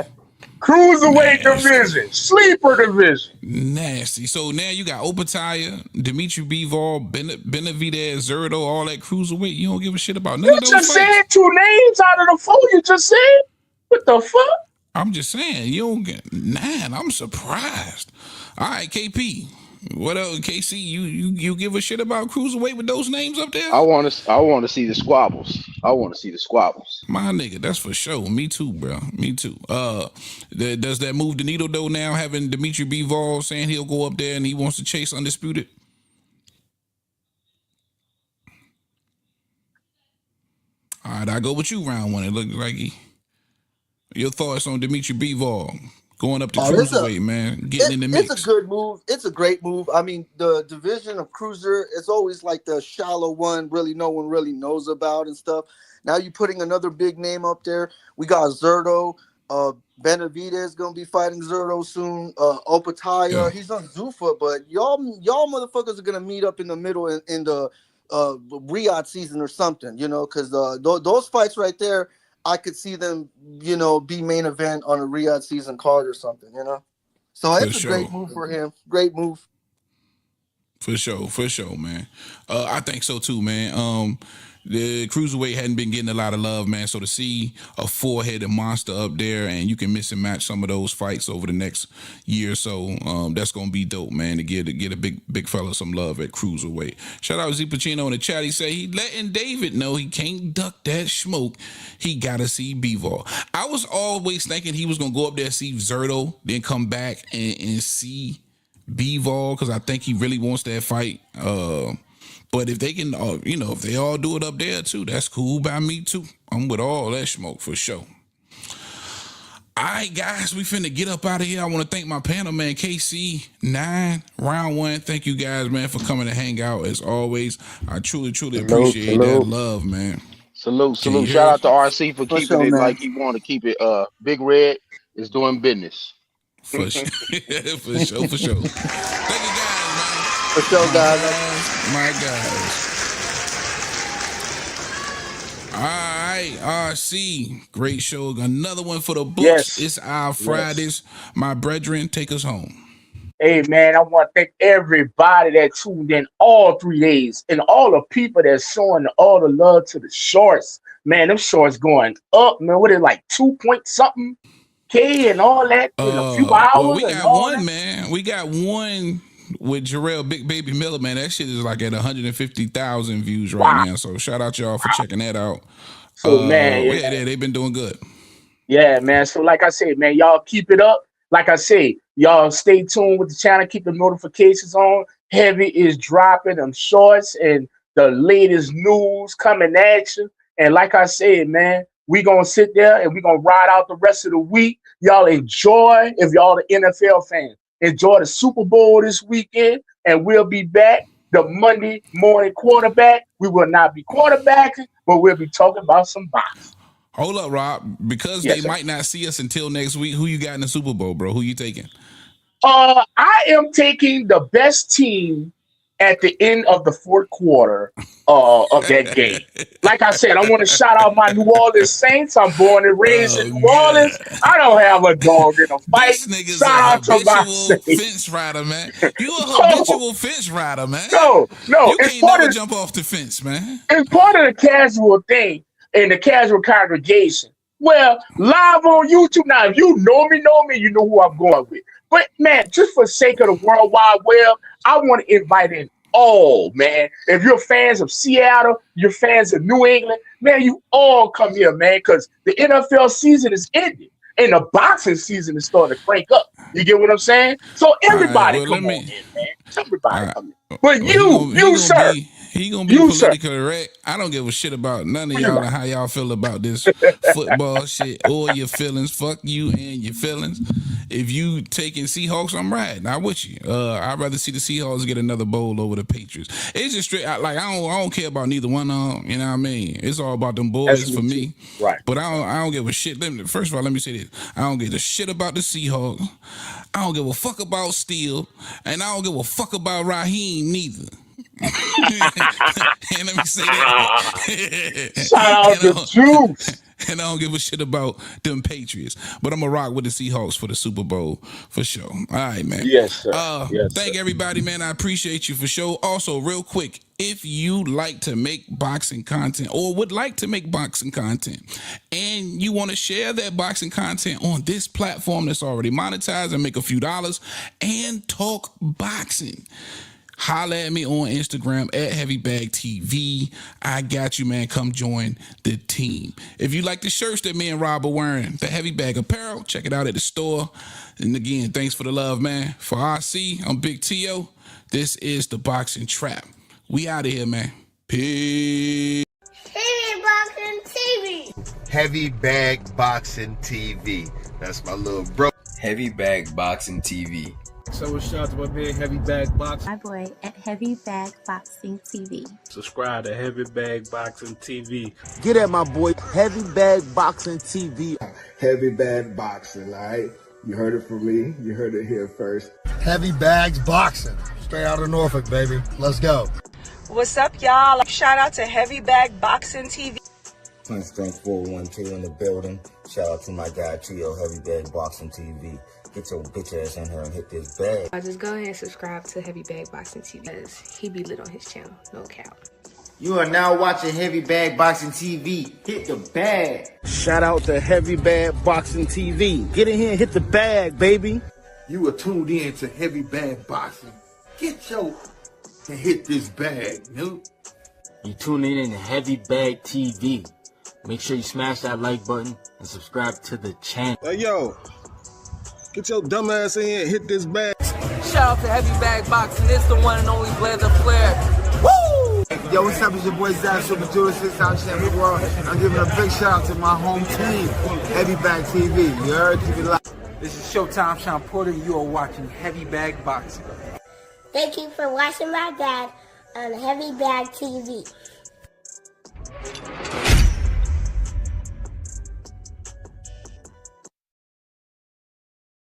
S5: Cruiserweight division, sleeper division.
S17: Nasty. So now you got Opataya, Dimitri Bivol, Benavidez, Zerto, all that cruiserweight. You don't give a shit about none of those
S5: just
S17: fights.
S5: said 2 names out of the 4 you just said. What the fuck?
S17: I'm just saying, you don't get 9. I'm surprised. All right, KP. What else, KC? You give a shit about cruiserweight with those names up there?
S21: I want to see the squabbles.
S17: My nigga, that's for sure. Me too, bro. Me too. Does that move the needle though? Now having Dimitri Bivol saying he'll go up there and he wants to chase undisputed. All right, I go with you round 1. It looks like your thoughts on Dimitri Bivol going up to cruiserweight, man, getting in the mix.
S3: It's a good move. It's a great move. I mean, the division of cruiser is always like the shallow one, really no one really knows about and stuff. Now you're putting another big name up there. We got Zerto. Benavidez gonna be fighting Zerto soon. Opataya, he's on Zuffa, but y'all motherfuckers are gonna meet up in the middle in the Riyadh season or something, because those fights right there, I could see them, be main event on a Riyadh season card or something, So it's a great move for him. Great move.
S17: For sure, man. I think so too, man. The cruiserweight hadn't been getting a lot of love, man. So to see a 4-headed monster up there, and you can mix and match some of those fights over the next year or so, that's gonna be dope, man. To get a big fella some love at cruiserweight. Shout out Z Pacino in the chat. He say he letting David know he can't duck that smoke. He gotta see Bivol. I was always thinking he was gonna go up there, see Zerto, then come back and see Bivol, because I think he really wants that fight. But if they can, if they all do it up there too, that's cool by me too. I'm with all that smoke for sure. All right, guys, we finna get up out of here. I want to thank my panel, man, KC, 9, round 1. Thank you guys, man, for coming to hang out as always. I truly appreciate that love, man.
S21: Salute. Shout out to RC for keeping it like he want to keep it. Big Red is doing business.
S17: For sure. for sure. Thank you guys, man.
S3: For sure, guys.
S17: My guys. All right, RC. Great show. Another one for the books.
S5: Yes.
S17: It's our Fridays. My brethren, take us home.
S5: Hey, man, I want to thank everybody that tuned in all 3 days and all the people that's showing all the love to the shorts. Man, them shorts going up, man. What is it, like 2 point something K and all that in a few hours?
S17: Well, we got one, man. We got one with Jarrell Big Baby Miller, man. That shit is like at 150,000 views right now. So shout out y'all for checking that out.
S5: So, man,
S17: they've been doing good.
S5: Yeah, man. So like I said, man, y'all keep it up. Like I say, y'all stay tuned with the channel. Keep the notifications on. Heavy is dropping them shorts and the latest news coming at you. And like I said, man, we going to sit there and we going to ride out the rest of the week. Y'all enjoy, if y'all the NFL fans, enjoy the Super Bowl this weekend. And we'll be back the Monday morning quarterback. We will not be quarterbacking, but we'll be talking about some boxing.
S17: Hold up, Rob. Because they might not see us until next week, who you got in the Super Bowl, bro? Who you taking?
S5: I am taking the best team at the end of the fourth quarter of that game. Like I said, I want to shout out my New Orleans Saints. I'm born and raised in New Orleans. I don't have a dog in a fight.
S17: This nigga's
S5: Shout
S17: a
S5: out to my
S17: habitual
S5: Saints.
S17: fence rider, man. You a habitual fence rider, man.
S5: No,
S17: You
S5: it's
S17: can't
S5: part
S17: never
S5: of
S17: jump off the fence, man.
S5: it's part of the casual thing in the casual congregation. Well, live on YouTube now, if you know me, you know who I'm going with. But man, just for the sake of the World Wide Web, I want to invite in all, man. If you're fans of Seattle, you're fans of New England, man, you all come here, man, because the NFL season is ending and the boxing season is starting to crank up. You get what I'm saying? So everybody come on in, man. Everybody come in. But you, sir.
S17: He gonna be politically correct. I don't give a shit about none of y'all and how y'all feel about this football shit or your feelings. Fuck you and your feelings. If you taking Seahawks, I'm riding. I'm with you. I'd rather see the Seahawks get another bowl over the Patriots. It's just straight. I don't care about neither one of them. You know what I mean? It's all about them boys for me.
S5: Right.
S17: But I don't give a shit. First of all, let me say this. I don't give a shit about the Seahawks. I don't give a fuck about Steele, and I don't give a fuck about Raheem neither. And let me say that.
S5: Shout out to Juice.
S17: And I don't give a shit about them Patriots. But I'm going to rock with the Seahawks for the Super Bowl for sure. All right, man.
S5: Yes, sir.
S17: Thank everybody, man. I appreciate you for sure. Also, real quick, if you like to make boxing content or would like to make boxing content and you want to share that boxing content on this platform that's already monetized and make a few dollars and talk boxing, holla at me on Instagram at HeavyBagTV. I got you, man. Come join the team. If you like the shirts that me and Rob are wearing, the Heavy Bag Apparel, check it out at the store. And again, thanks for the love, man. For RC, I'm Big T.O. This is the Boxing Trap. We out of here, man. Peace.
S16: Heavy Boxing TV.
S4: Heavy Bag Boxing TV. That's my little bro. Heavy Bag Boxing TV.
S2: So shout out to my man Heavy Bag Boxing.
S6: My boy at Heavy Bag Boxing TV.
S23: Subscribe to Heavy Bag Boxing TV.
S11: Get at my boy Heavy Bag Boxing TV.
S14: Heavy Bag Boxing, all right? You heard it from me. You heard it here first.
S7: Heavy Bags Boxing. Straight out of Norfolk, baby. Let's go.
S8: What's up, y'all? Shout out to Heavy Bag Boxing TV.
S9: Strength 412 in the building. Shout out to my guy Trio, Heavy Bag Boxing TV. Get your bitch ass in here and hit this bag.
S10: Just go ahead and subscribe to Heavy Bag Boxing TV because he be lit on his channel, no cap.
S9: You are now watching Heavy Bag Boxing TV. Hit the bag.
S11: Shout out to Heavy Bag Boxing TV. Get in here and hit the bag, baby.
S12: You are tuned in to Heavy Bag Boxing. Get your and hit this bag, dude.
S13: You tuning in to Heavy Bag TV. Make sure you smash that like button and subscribe to the channel.
S14: Hey, yo. Get your dumb ass in here and hit this bag.
S15: Shout out to Heavy Bag Boxing. It's the one and only Blazer Flair. Woo!
S11: Yo, what's up? It's your boy Zach, Super Judas, 6-time champion of the world. I'm giving a big shout out to my home team, Heavy Bag TV. You heard? Keep it live.
S15: This is Showtime Sean Porter. You are watching Heavy Bag Boxing.
S16: Thank you for watching my dad on Heavy Bag TV.